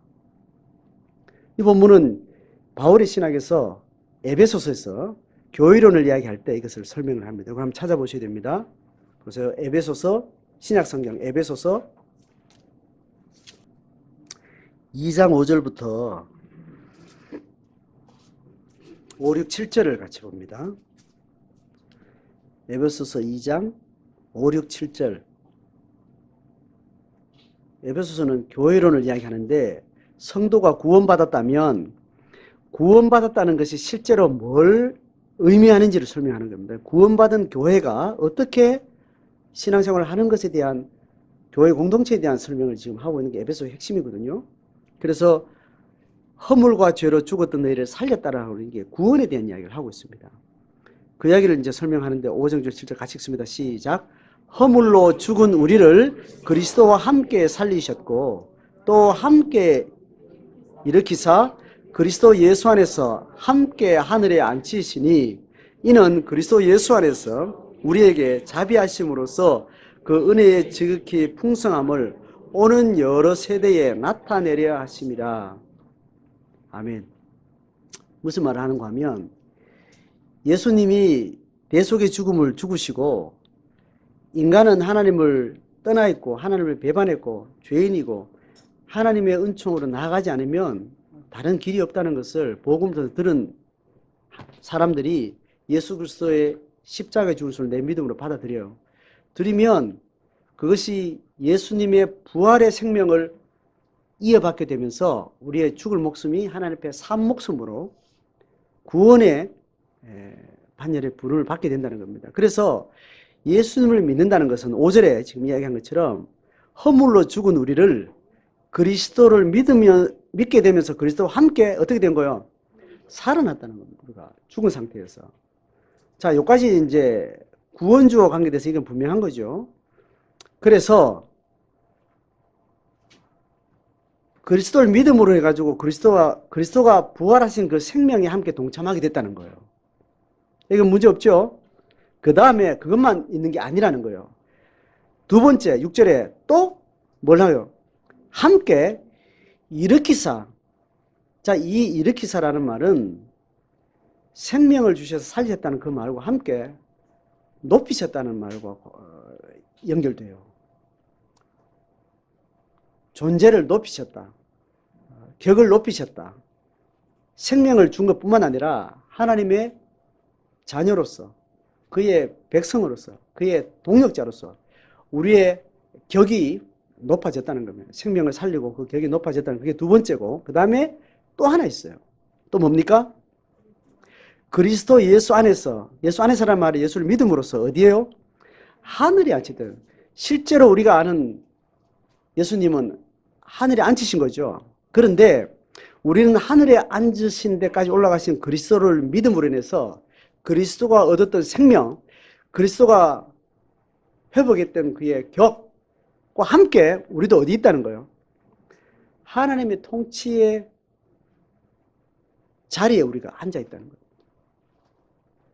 이 본문은 바울의 신학에서 에베소서에서 교회론을 이야기할 때 이것을 설명을 합니다. 그럼 찾아보셔야 됩니다. 보세요. 에베소서, 신약성경 에베소서 2장 5절부터 5, 6, 7절을 같이 봅니다. 에베소서 2장 5, 6, 7절. 에베소서는 교회론을 이야기하는데 성도가 구원받았다면 구원받았다는 것이 실제로 뭘 의미하는지를 설명하는 겁니다. 구원받은 교회가 어떻게 신앙생활을 하는 것에 대한 교회 공동체에 대한 설명을 지금 하고 있는 게 에베소의 핵심이거든요. 그래서 허물과 죄로 죽었던 너희를 살렸다라고 하는 게 구원에 대한 이야기를 하고 있습니다. 그 이야기를 이제 설명하는데 5장 7절 같이 읽습니다. 시작. 허물로 죽은 우리를 그리스도와 함께 살리셨고 또 함께 일으키사 그리스도 예수 안에서 함께 하늘에 앉히시니 이는 그리스도 예수 안에서 우리에게 자비하심으로써 그 은혜의 지극히 풍성함을 오는 여러 세대에 나타내려 하심이라. 아멘. 무슨 말을 하는가 하면 예수님이 대속의 죽음을 죽으시고 인간은 하나님을 떠나 있고 하나님을 배반했고 죄인이고 하나님의 은총으로 나아가지 않으면 다른 길이 없다는 것을 복음에서 들은 사람들이 예수 그리스도의 십자가의 죽으심을 내 믿음으로 받아들여요. 들이면 그것이 예수님의 부활의 생명을 이어받게 되면서 우리의 죽을 목숨이 하나님 앞에 산 목숨으로 구원의 반열의 부름을 받게 된다는 겁니다. 그래서 예수님을 믿는다는 것은 5절에 지금 이야기한 것처럼 허물로 죽은 우리를 그리스도를 믿게 되면서 그리스도와 함께 어떻게 된 거예요? 살아났다는 겁니다. 우리가 죽은 상태에서. 자, 여기까지 이제 구원주와 관계돼서 이건 분명한 거죠. 그래서 그리스도를 믿음으로 해가지고 그리스도가 부활하신 그 생명에 함께 동참하게 됐다는 거예요. 이건 문제 없죠? 그 다음에 그것만 있는 게 아니라는 거예요. 두 번째, 6절에 또 뭘 하요? 함께 일으키사. 자, 이 일으키사라는 말은 생명을 주셔서 살리셨다는 그 말과 함께 높이셨다는 말과 연결돼요. 존재를 높이셨다. 격을 높이셨다. 생명을 준 것뿐만 아니라 하나님의 자녀로서 그의 백성으로서 그의 동역자로서 우리의 격이 높아졌다는 겁니다. 생명을 살리고 그 격이 높아졌다는 그게 두 번째고 그 다음에 또 하나 있어요. 또 뭡니까? 그리스도 예수 안에서란 말이 예수를 믿음으로써 어디에요? 하늘에 앉히다. 실제로 우리가 아는 예수님은 하늘에 앉히신 거죠. 그런데 우리는 하늘에 앉으신 데까지 올라가신 그리스도를 믿음으로 인해서 그리스도가 얻었던 생명, 그리스도가 회복했던 그의 격과 함께 우리도 어디 있다는 거예요? 하나님의 통치의 자리에 우리가 앉아 있다는 거예요.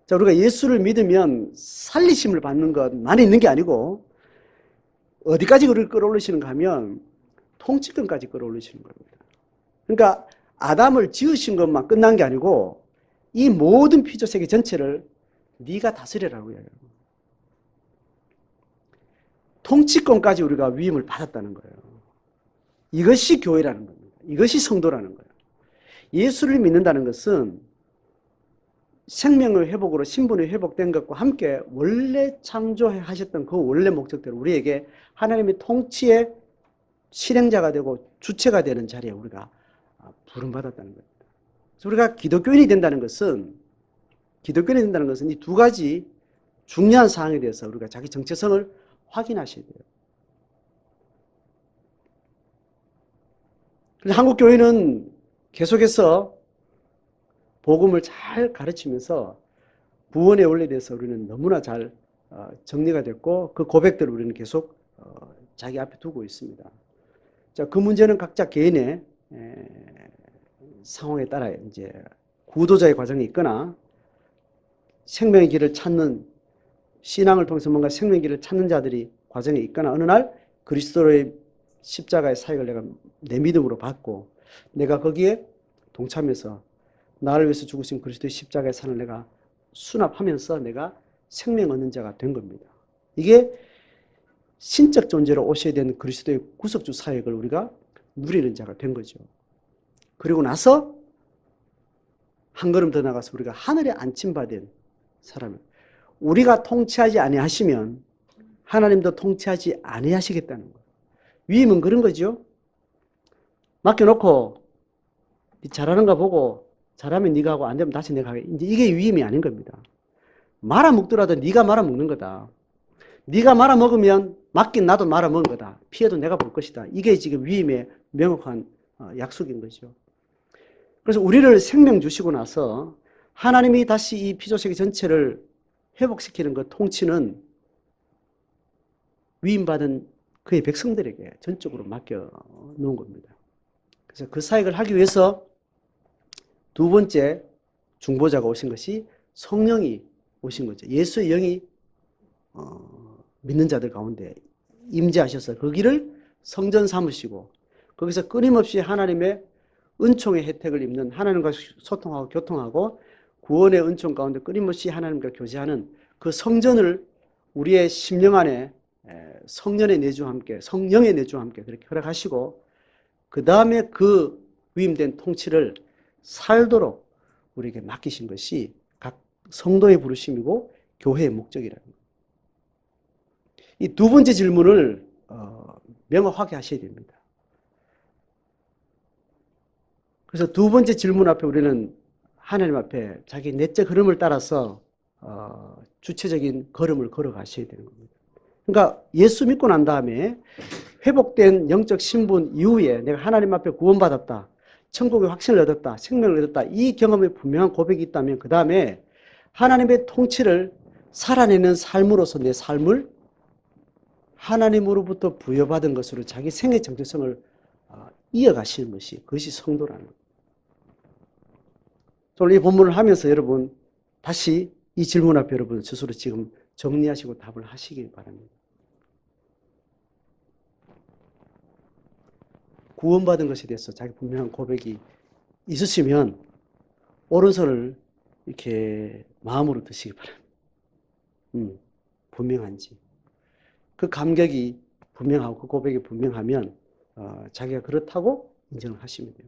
자, 우리가 예수를 믿으면 살리심을 받는 것만 있는 게 아니고 어디까지 우리를 끌어올리시는가 하면 통치권까지 끌어올리시는 겁니다. 그러니까 아담을 지으신 것만 끝난 게 아니고 이 모든 피조 세계 전체를 네가 다스리라고 해요. 통치권까지 우리가 위임을 받았다는 거예요. 이것이 교회라는 겁니다. 이것이 성도라는 거예요. 예수를 믿는다는 것은 생명의 회복으로 신분이 회복된 것과 함께 원래 창조하셨던 그 원래 목적대로 우리에게 하나님의 통치의 실행자가 되고 주체가 되는 자리에 우리가 부름받았다는 겁니다. 그래서 우리가 기독교인이 된다는 것은 이 두 가지 중요한 사항에 대해서 우리가 자기 정체성을 확인하셔야 돼요. 한국 교회는 계속해서 복음을 잘 가르치면서 구원의 원리에 대해서 우리는 너무나 잘 정리가 됐고 그 고백들을 우리는 계속 자기 앞에 두고 있습니다. 자, 그 문제는 각자 개인의 상황에 따라 이제 구도자의 과정이 있거나 생명의 길을 찾는 신앙을 통해서 뭔가 생명의 길을 찾는 자들이 과정에 있거나 어느 날 그리스도의 십자가의 사역을 내가 내 믿음으로 받고 내가 거기에 동참해서 나를 위해서 죽으신 그리스도의 십자가의 산을 내가 수납하면서 내가 생명 얻는 자가 된 겁니다. 이게 신적 존재로 오셔야 되는 그리스도의 구속주 사역을 우리가 누리는 자가 된 거죠. 그리고 나서 한 걸음 더 나가서 우리가 하늘에 안침받은 사람을, 우리가 통치하지 아니하시면 하나님도 통치하지 아니하시겠다는 거예요. 위임은 그런 거죠. 맡겨놓고 잘하는가 보고 잘하면 네가 하고 안 되면 다시 내가 하게. 이제 이게 위임이 아닌 겁니다. 말아먹더라도 네가 말아먹는 거다. 네가 말아먹으면 맡긴 나도 말아먹은 거다. 피해도 내가 볼 것이다. 이게 지금 위임의 명확한 약속인 거죠. 그래서 우리를 생명 주시고 나서 하나님이 다시 이 피조세계 전체를 회복시키는 그 통치는 위임받은 그의 백성들에게 전적으로 맡겨 놓은 겁니다. 그래서 그 사역을 하기 위해서 두 번째 중보자가 오신 것이 성령이 오신 거죠. 예수의 영이 믿는 자들 가운데 임재하셔서 거기를 성전 삼으시고 거기서 끊임없이 하나님의 은총의 혜택을 입는, 하나님과 소통하고 교통하고 구원의 은총 가운데 끊임없이 하나님과 교제하는 그 성전을 우리의 심령 안에 성령의 내주와 함께 그렇게 허락하시고 그 다음에 그 위임된 통치를 살도록 우리에게 맡기신 것이 각 성도의 부르심이고 교회의 목적이라는 거예요. 이 두 번째 질문을 명확하게 하셔야 됩니다. 그래서 두 번째 질문 앞에 우리는 하나님 앞에 자기 내적 흐름을 따라서 주체적인 걸음을 걸어가셔야 되는 겁니다. 그러니까 예수 믿고 난 다음에 회복된 영적 신분 이후에 내가 하나님 앞에 구원받았다, 천국의 확신을 얻었다, 생명을 얻었다, 이 경험에 분명한 고백이 있다면 그 다음에 하나님의 통치를 살아내는 삶으로서 내 삶을 하나님으로부터 부여받은 것으로 자기 생애 정체성을 이어가시는 것이, 그것이 성도라는 거예요. 오늘 이 본문을 하면서 여러분 다시 이 질문 앞에 여러분 스스로 지금 정리하시고 답을 하시기 바랍니다. 구원받은 것에 대해서 자기 분명한 고백이 있으시면 오른손을 이렇게 마음으로 드시기 바랍니다. 분명한지. 그 감격이 분명하고 그 고백이 분명하면 자기가 그렇다고 인정을 하시면 돼요.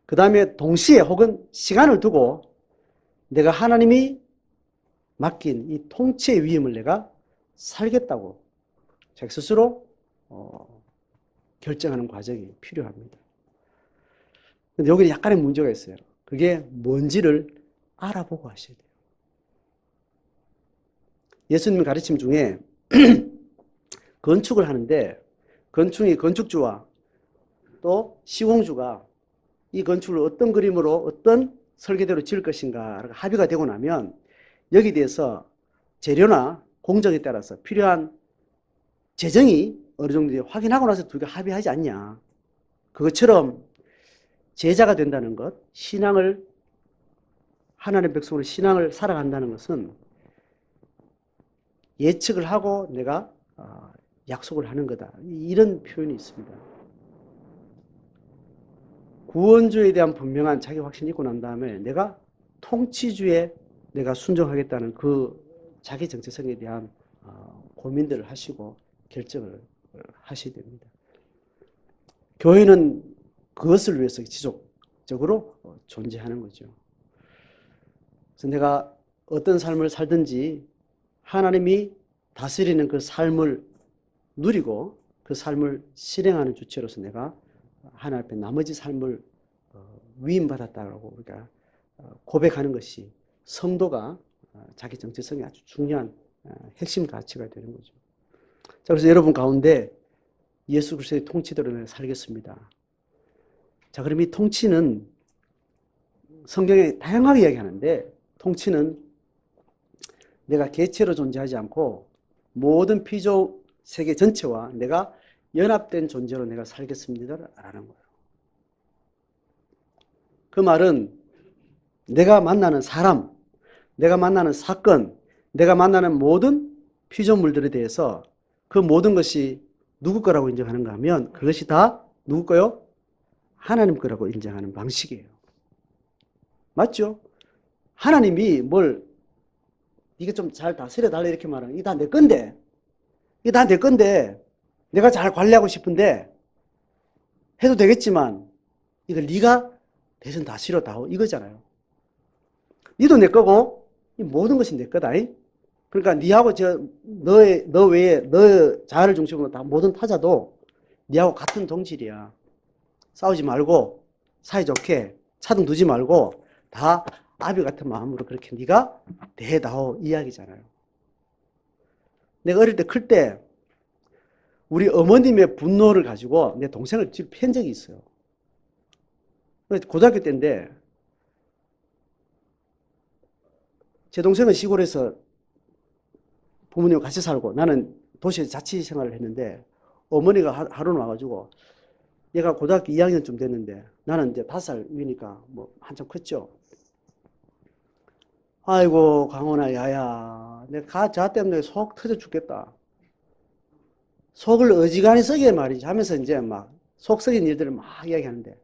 그 다음에 동시에 혹은 시간을 두고 내가 하나님이 맡긴 이 통치의 위임을 내가 살겠다고 자기 스스로 결정하는 과정이 필요합니다. 근데 여기는 약간의 문제가 있어요. 그게 뭔지를 알아보고 하셔야 돼요. 예수님 가르침 중에 건축을 하는데 건축주와 또 시공주가 이 건축을 어떤 그림으로 어떤 설계대로 지을 것인가 합의가 되고 나면 여기에 대해서 재료나 공정에 따라서 필요한 재정이 어느 정도 확인하고 나서 두 개 합의하지 않냐. 그것처럼 제자가 된다는 것, 신앙을, 하나님의 백성으로 신앙을 살아간다는 것은 예측을 하고 내가 약속을 하는 거다. 이런 표현이 있습니다. 구원주에 대한 분명한 자기 확신이 있고 난 다음에 내가 통치주에 내가 순종하겠다는 그 자기 정체성에 대한 고민들을 하시고 결정을 하셔야 됩니다. 교회는 그것을 위해서 지속적으로 존재하는 거죠. 그래서 내가 어떤 삶을 살든지 하나님이 다스리는 그 삶을 누리고 그 삶을 실행하는 주체로서 내가 하나님 앞에 나머지 삶을 위임받았다고 우리가 고백하는 것이 성도가 자기 정체성이 아주 중요한 핵심 가치가 되는 거죠. 자, 그래서 여러분 가운데 예수 그리스도의 통치대로 내가 살겠습니다. 자, 그럼 이 통치는 성경에 다양하게 이야기하는데 통치는 내가 개체로 존재하지 않고 모든 피조 세계 전체와 내가 연합된 존재로 내가 살겠습니다라는 거예요. 그 말은 내가 만나는 사람, 내가 만나는 사건, 내가 만나는 모든 피조물들에 대해서 그 모든 것이 누구 거라고 인정하는가 하면 그것이 다 누구 거요? 하나님 거라고 인정하는 방식이에요. 맞죠? 하나님이 뭘 이게 좀 잘 다스려 달라 이렇게 말하는 이게 다 내 건데 이게 다 내 건데 내가 잘 관리하고 싶은데 해도 되겠지만 이걸 네가 대신 다 실어다오 이거잖아요. 니도 내 거고 이 모든 것이 내 거다. 그러니까 니하고 너 외에 너 자아를 중심으로 다 모든 타자도 니하고 같은 동질이야. 싸우지 말고 사이좋게 차등 두지 말고 다 아비 같은 마음으로 그렇게 네가 대다오 이야기잖아요. 내가 어릴 때 클 때 우리 어머님의 분노를 가지고 내 동생을 집에 팬 적이 있어요. 고등학교 때인데 제 동생은 시골에서 부모님과 같이 살고 나는 도시에서 자취 생활을 했는데 어머니가 하루는 와가지고 얘가 고등학교 2학년쯤 됐는데 나는 이제 5살 위니까 뭐 한참 컸죠. 아이고 강원아 야야 내가 자 때문에 속 터져 죽겠다. 속을 어지간히 썩게 말이지 하면서 이제 막 속 썩인 일들을 막 이야기하는데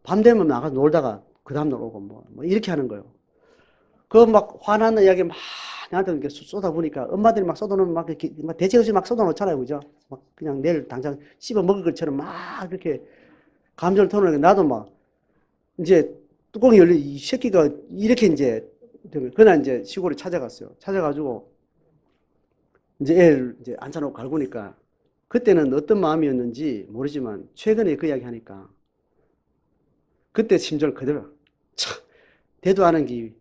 밤 되면 나가서 놀다가 그 다음날 오고 뭐 이렇게 하는 거예요. 그 막 화나는 이야기 막 나한테 이렇게 쏟아보니까 엄마들이 막 쏟아놓으면 막 이렇게 대체 없이 막 쏟아놓잖아요. 그죠? 막 그냥 내일 당장 씹어 먹을 것처럼 막 이렇게 감정을 터놓으니까 나도 막 이제 뚜껑이 열려 이 새끼가 이렇게 이제 그날 이제 시골에 찾아갔어요. 찾아가지고 이제 애를 이제 앉혀놓고 갈구니까 그때는 어떤 마음이었는지 모르지만 최근에 그 이야기 하니까 그때 심정을 그대로 참 대도 하는 게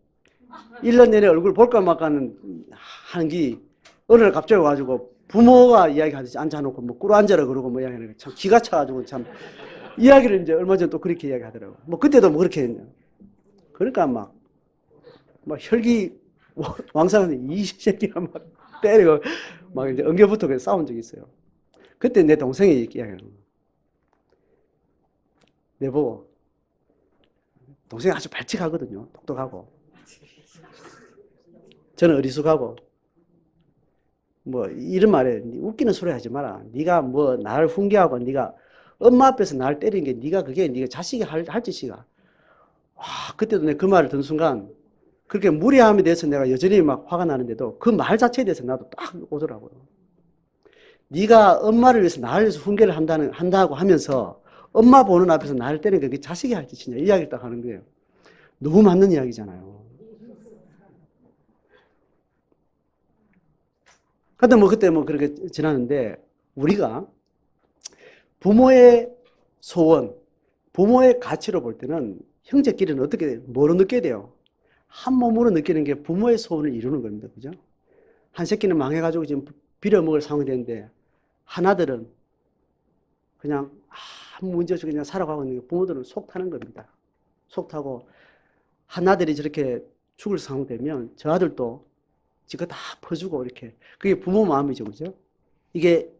1년 내내 얼굴 볼까 말까 하는 게 어느 날 갑자기 와가지고 부모가 이야기하듯이 앉아놓고 뭐 꿇어 앉아라 그러고 뭐 이야기하는 게 참 기가 차가지고 참 이야기를 이제 얼마 전에 또 그렇게 이야기하더라고. 뭐 그때도 뭐 그렇게 했냐. 그러니까 막 혈기 왕성한 이 새끼가 막 때리고 막 이제 엉겨붙어 싸운 적이 있어요. 그때 내 동생이 이야기하는 거야. 내보고 동생이 아주 발칙하거든요. 똑똑하고. 저는 어리숙하고. 뭐 이런 말에 웃기는 소리 하지 마라. 네가 뭐 나를 훈계하고 네가 엄마 앞에서 나를 때리는 게 네가 자식이 할 짓이가. 와, 그때도 내가 그 말을 듣는 순간 그렇게 무례함에 대해서 내가 여전히 막 화가 나는데도 그 말 자체에 대해서 나도 딱 오더라고요. 네가 엄마를 위해서 나를 위해서 훈계를 한다고 하면서 엄마 보는 앞에서 나를 때리는 게 그게 자식이 할 짓이냐 이 이야기를 딱 하는 거예요. 너무 맞는 이야기잖아요. 근데 뭐 그때 뭐 그렇게 지나는데 우리가 부모의 소원, 부모의 가치로 볼 때는 형제끼리는 뭐로 느껴야 돼요? 한 몸으로 느끼는 게 부모의 소원을 이루는 겁니다. 그죠? 한 새끼는 망해가지고 지금 빌어먹을 상황이 되는데 하나들은 그냥 아무 문제 없이 그냥 살아가고 있는 게 부모들은 속 타는 겁니다. 속 타고 하나들이 저렇게 죽을 상황 되면 저 아들도 지가 다 퍼주고 이렇게 그게 부모 마음이죠. 그죠? 이게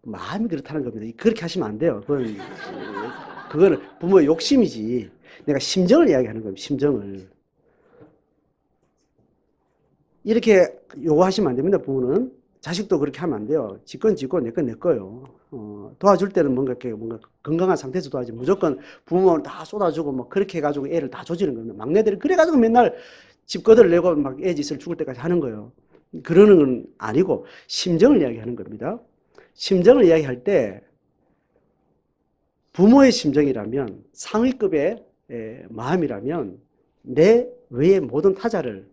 마음이 그렇다는 겁니다. 그렇게 하시면 안 돼요. 그거는 부모의 욕심이지. 내가 심정을 이야기하는 겁니다. 심정을. 이렇게 요구하시면 안 됩니다. 부모는. 자식도 그렇게 하면 안 돼요. 지 건 지고 내 건 내 거요. 도와줄 때는 뭔가 건강한 상태에서 도와지. 무조건 부모는 다 쏟아주고 뭐 그렇게 해가지고 애를 다 조지는 겁니다. 막내들이 그래가지고 맨날 집거들 내고 막 애 짓을 죽을 때까지 하는 거예요. 그러는 건 아니고 심정을 이야기하는 겁니다. 심정을 이야기할 때 부모의 심정이라면 상위급의 마음이라면 내 외의 모든 타자를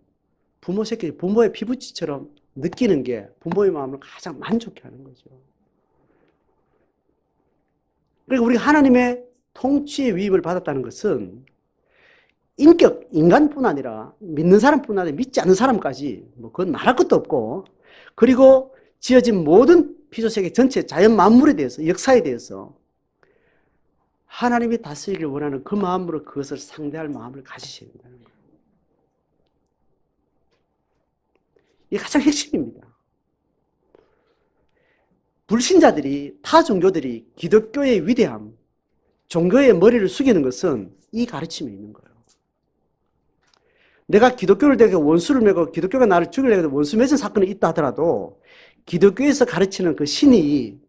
부모의 피부치처럼 느끼는 게 부모의 마음을 가장 만족해 하는 거죠. 그러니까 우리가 하나님의 통치의 위임을 받았다는 것은 인간뿐 아니라 믿는 사람뿐 아니라 믿지 않는 사람까지 뭐 그건 말할 것도 없고 그리고 지어진 모든 피조세계 전체 자연 만물에 대해서 역사에 대해서 하나님이 다스리기를 원하는 그 마음으로 그것을 상대할 마음을 가지셔야 된다는 거예요. 이게 가장 핵심입니다. 불신자들이 타 종교들이 기독교의 위대함, 종교의 머리를 숙이는 것은 이 가르침에 있는 거예요. 내가 기독교를 되게 원수를 맺고 기독교가 나를 죽이려고 해서 원수 맺은 사건이 있다 하더라도 기독교에서 가르치는 그 신이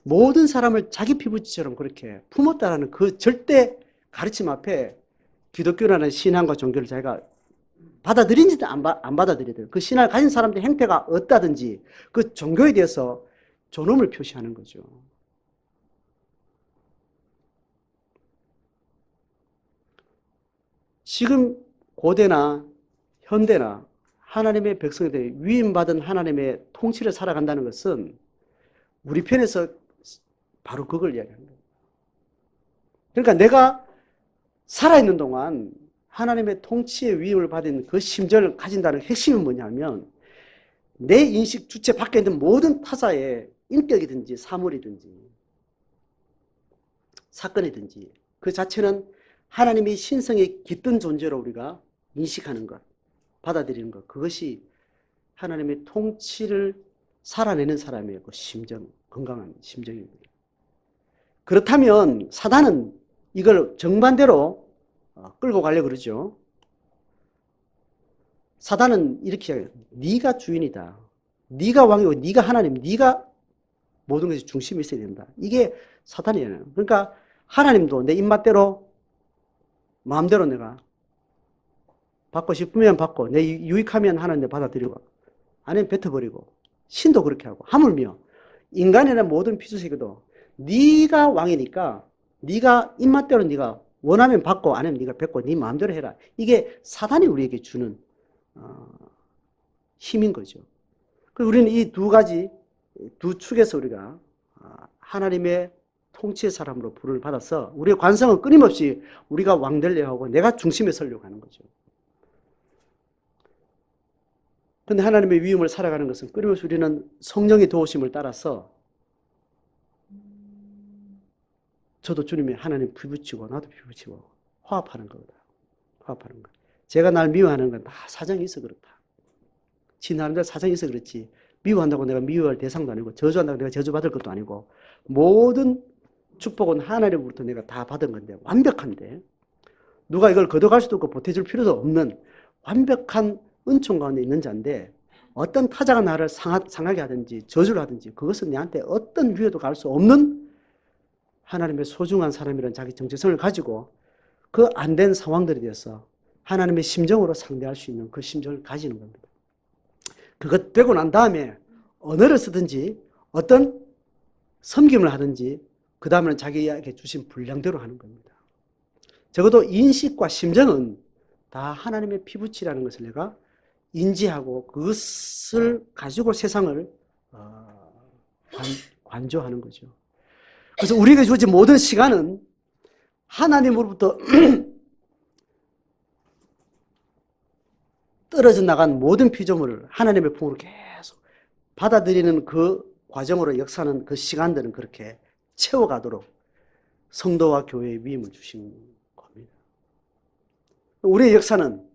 모든 사람을 자기 피부치처럼 그렇게 품었다라는 그 절대 가르침 앞에 기독교라는 신앙과 종교를 자기가 받아들인지도 안 받아들여야 그 신앙을 가진 사람들의 행태가 어떠하든지 그 종교에 대해서 존엄을 표시하는 거죠. 지금 고대나 현대나 하나님의 백성들이 위임받은 하나님의 통치를 살아간다는 것은 우리 편에서 바로 그걸 이야기하는 거예요. 그러니까 내가 살아있는 동안 하나님의 통치의 위임을 받은 그 심정을 가진다는 핵심은 뭐냐면 내 인식 주체 밖에 있는 모든 타자의 인격이든지 사물이든지 사건이든지 그 자체는 하나님의 신성에 깃든 존재로 우리가 인식하는 것, 받아들이는 것, 그것이 하나님의 통치를 살아내는 사람의 그 심정, 건강한 심정입니다. 그렇다면 사단은 이걸 정반대로 끌고 가려고 그러죠. 사단은 이렇게 해요. 네가 주인이다. 네가 왕이고 네가 하나님, 네가 모든 것이 중심이 있어야 된다. 이게 사단이에요. 그러니까 하나님도 내 입맛대로 마음대로 내가 받고 싶으면 받고 내 유익하면 하나님 받아들이고 아니면 뱉어버리고 신도 그렇게 하고 하물며 인간이나 모든 피조세계도 네가 왕이니까 네가 입맛대로 네가 원하면 받고 아니면 네가 뱉고 네 마음대로 해라. 이게 사단이 우리에게 주는 힘인 거죠. 그래서 우리는 이 두 가지 두 축에서 우리가 하나님의 통치의 사람으로 부름을 받아서 우리의 관성은 끊임없이 우리가 왕 되려 하고 내가 중심에 서려고 하는 거죠. 그런데 하나님의 위임을 살아가는 것은 끊임없이 우리는 성령의 도우심을 따라서 저도 주님이 하나님 피부치고 나도 피부치고 화합하는 거다. 화합하는 거. 제가 날 미워하는 건 다 사정이 있어 그렇다. 지 나름대로 사정이 있어 그렇지. 미워한다고 내가 미워할 대상도 아니고 저주한다고 내가 저주받을 것도 아니고 모든 축복은 하나님으로부터 내가 다 받은 건데 완벽한데 누가 이걸 걷어갈 수도 없고 보태줄 필요도 없는 완벽한 은총 가운데 있는 자인데 어떤 타자가 나를 상하게 하든지 저주를 하든지 그것은 내한테 어떤 위에도 갈 수 없는 하나님의 소중한 사람이라는 자기 정체성을 가지고 그 안 된 상황들에 대해서 하나님의 심정으로 상대할 수 있는 그 심정을 가지는 겁니다. 그것 되고 난 다음에 언어를 쓰든지 어떤 섬김을 하든지 그 다음에는 자기에게 주신 분량대로 하는 겁니다. 적어도 인식과 심정은 다 하나님의 피부치라는 것을 내가 인지하고 그것을 가지고 세상을 관조하는 거죠. 그래서 우리에게 주어진 모든 시간은 하나님으로부터 떨어져 나간 모든 피조물을 하나님의 품으로 계속 받아들이는 그 과정으로 역사하는 그 시간들은 그렇게 채워가도록 성도와 교회의 위임을 주신 겁니다. 우리의 역사는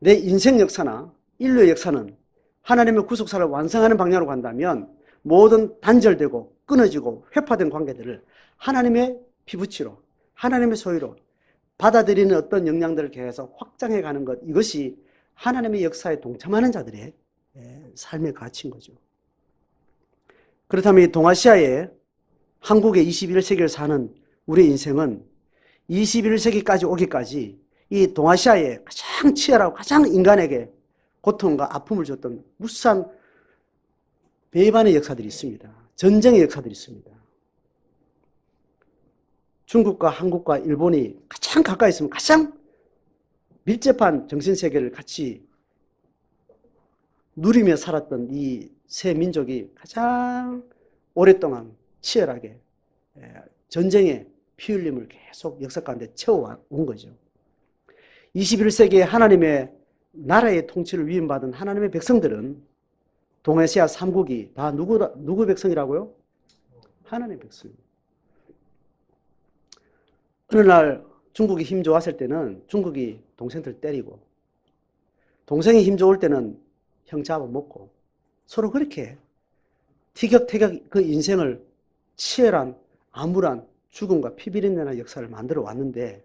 내 인생 역사나 인류의 역사는 하나님의 구속사를 완성하는 방향으로 간다면 모든 단절되고 끊어지고 회파된 관계들을 하나님의 피부치로 하나님의 소유로 받아들이는 어떤 역량들을 계속 확장해가는 것, 이것이 하나님의 역사에 동참하는 자들의 삶의 가치인 거죠. 그렇다면 이 동아시아의 한국의 21세기를 사는 우리의 인생은 21세기까지 오기까지 이 동아시아의 가장 치열하고 가장 인간에게 고통과 아픔을 줬던 무수한 배반의 역사들이 있습니다. 전쟁의 역사들이 있습니다. 중국과 한국과 일본이 가장 가까이 있으면 가장 밀접한 정신세계를 같이 누리며 살았던 이 세 민족이 가장 오랫동안 치열하게 전쟁의 피 흘림을 계속 역사 가운데 채워온 거죠. 21세기에 하나님의 나라의 통치를 위임받은 하나님의 백성들은 동아시아 3국이 다 누구 백성이라고요? 하나님의 백성. 어느 날 중국이 힘 좋았을 때는 중국이 동생들 때리고 동생이 힘 좋을 때는 형 잡아먹고 서로 그렇게 티격태격 그 인생을 치열한 암울한 죽음과 피비린내는 역사를 만들어 왔는데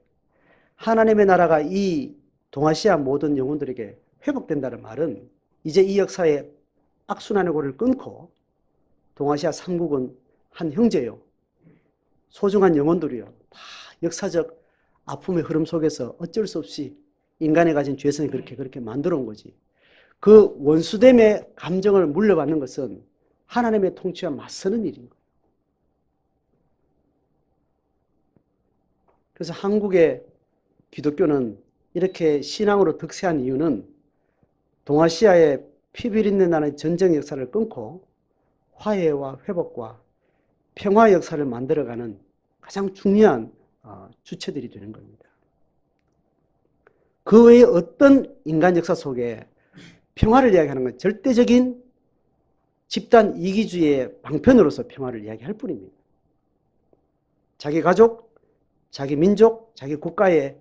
하나님의 나라가 이 동아시아 모든 영혼들에게 회복된다는 말은 이제 이 역사의 악순환의 고리를 끊고 동아시아 3국은 한 형제요. 소중한 영혼들이요. 다 역사적 아픔의 흐름 속에서 어쩔 수 없이 인간이 가진 죄성이 그렇게 만들어 온 거지. 그 원수됨의 감정을 물려받는 것은 하나님의 통치와 맞서는 일인 거예요. 그래서 한국의 기독교는 이렇게 신앙으로 득세한 이유는 동아시아의 피비린내 나는 전쟁 역사를 끊고 화해와 회복과 평화 역사를 만들어가는 가장 중요한 주체들이 되는 겁니다. 그 외에 어떤 인간 역사 속에 평화를 이야기하는 건 절대적인 집단 이기주의의 방편으로서 평화를 이야기할 뿐입니다. 자기 가족, 자기 민족, 자기 국가의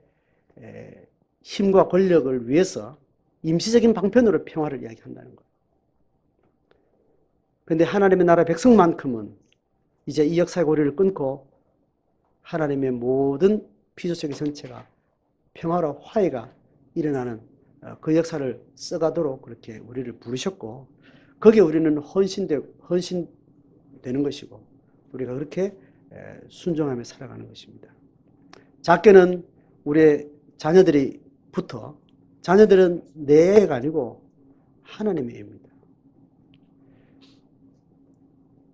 힘과 권력을 위해서 임시적인 방편으로 평화를 이야기한다는 거예요. 그런데 하나님의 나라 백성만큼은 이제 이 역사의 고리를 끊고 하나님의 모든 피조적인 전체가 평화와 화해가 일어나는 그 역사를 써가도록 그렇게 우리를 부르셨고, 거기에 우리는 헌신되는 것이고 우리가 그렇게 순종하며 살아가는 것입니다. 작게는 우리의 자녀들은 내 애가 아니고 하나님의 애입니다.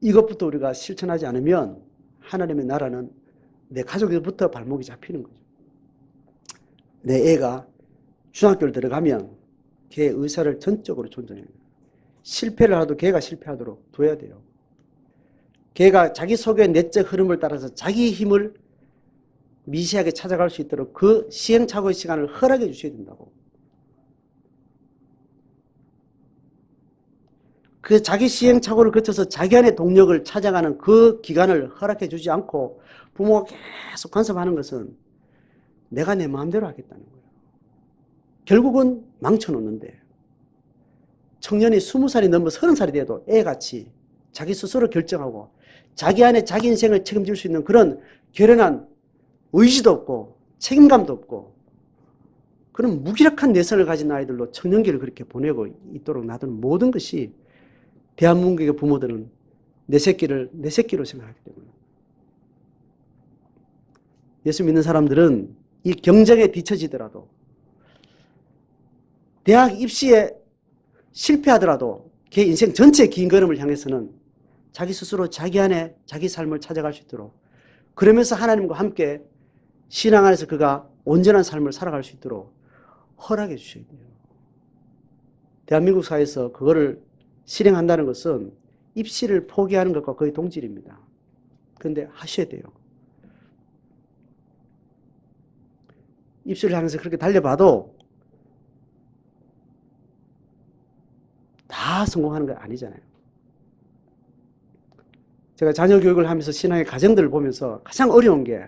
이것부터 우리가 실천하지 않으면 하나님의 나라는 내 가족에부터 발목이 잡히는 거죠. 내 애가 중학교를 들어가면 걔의 의사를 전적으로 존중해야 돼요. 실패를 하도 걔가 실패하도록 둬야 돼요. 걔가 자기 속의 내적 흐름을 따라서 자기 힘을 미시하게 찾아갈 수 있도록 그 시행착오의 시간을 허락해 주셔야 된다고. 그 자기 시행착오를 거쳐서 자기 안의 동력을 찾아가는 그 기간을 허락해 주지 않고 부모가 계속 간섭하는 것은 내가 내 마음대로 하겠다는 거예요. 결국은 망쳐놓는데, 청년이 20살이 넘어 30살이 돼도 애같이 자기 스스로 결정하고 자기 안에 자기 인생을 책임질 수 있는 그런 결연한 의지도 없고 책임감도 없고 그런 무기력한 내성을 가진 아이들로 청년기를 그렇게 보내고 있도록 놔두는 모든 것이 대한민국의 부모들은 내 새끼로 생각하기 때문에, 예수 믿는 사람들은 이 경쟁에 뒤처지더라도, 대학 입시에 실패하더라도 걔 인생 전체의 긴 걸음을 향해서는 자기 스스로 자기 안에 자기 삶을 찾아갈 수 있도록, 그러면서 하나님과 함께 신앙 안에서 그가 온전한 삶을 살아갈 수 있도록 허락해 주셔야 돼요. 대한민국 사회에서 그거를 실행한다는 것은 입시를 포기하는 것과 거의 동질입니다. 그런데 하셔야 돼요. 입시를 향해서 그렇게 달려봐도 다 성공하는 건 아니잖아요. 제가 자녀 교육을 하면서 신앙의 가정들을 보면서 가장 어려운 게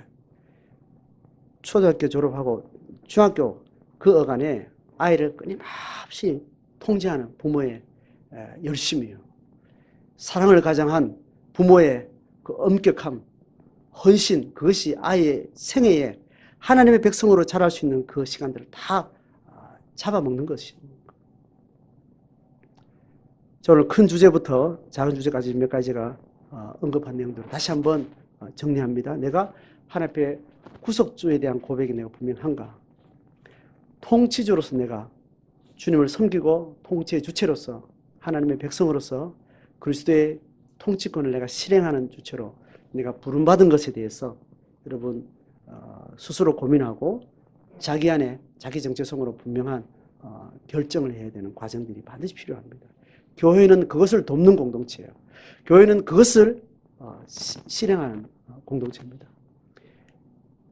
초등학교 졸업하고 중학교 그 어간에 아이를 끊임없이 통제하는 부모의 열심이에요. 사랑을 가장한 부모의 그 엄격함, 헌신, 그것이 아이의 생애에 하나님의 백성으로 자랄 수 있는 그 시간들을 다 잡아먹는 것입니다. 오늘 큰 주제부터 작은 주제까지 몇 가지가 언급한 내용들을 다시 한번 정리합니다. 내가 하나님 앞에 구속주에 대한 고백이 내가 분명한가? 통치주로서 내가 주님을 섬기고 통치의 주체로서 하나님의 백성으로서 그리스도의 통치권을 내가 실행하는 주체로 내가 부름받은 것에 대해서 여러분 스스로 고민하고 자기 안에 자기 정체성으로 분명한 결정을 해야 되는 과정들이 반드시 필요합니다. 교회는 그것을 돕는 공동체예요. 교회는 그것을 실행하는 공동체입니다.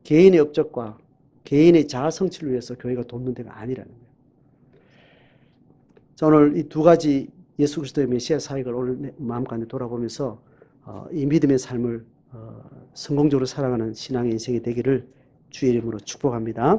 개인의 업적과 개인의 자아 성취를 위해서 교회가 돕는 데가 아니라는 거예요. 자, 오늘 이 두 가지 예수 그리스도의 메시아 사역을 오늘 마음 가운데 돌아보면서 이 믿음의 삶을 성공적으로 살아가는 신앙의 인생이 되기를 주의 이름으로 축복합니다.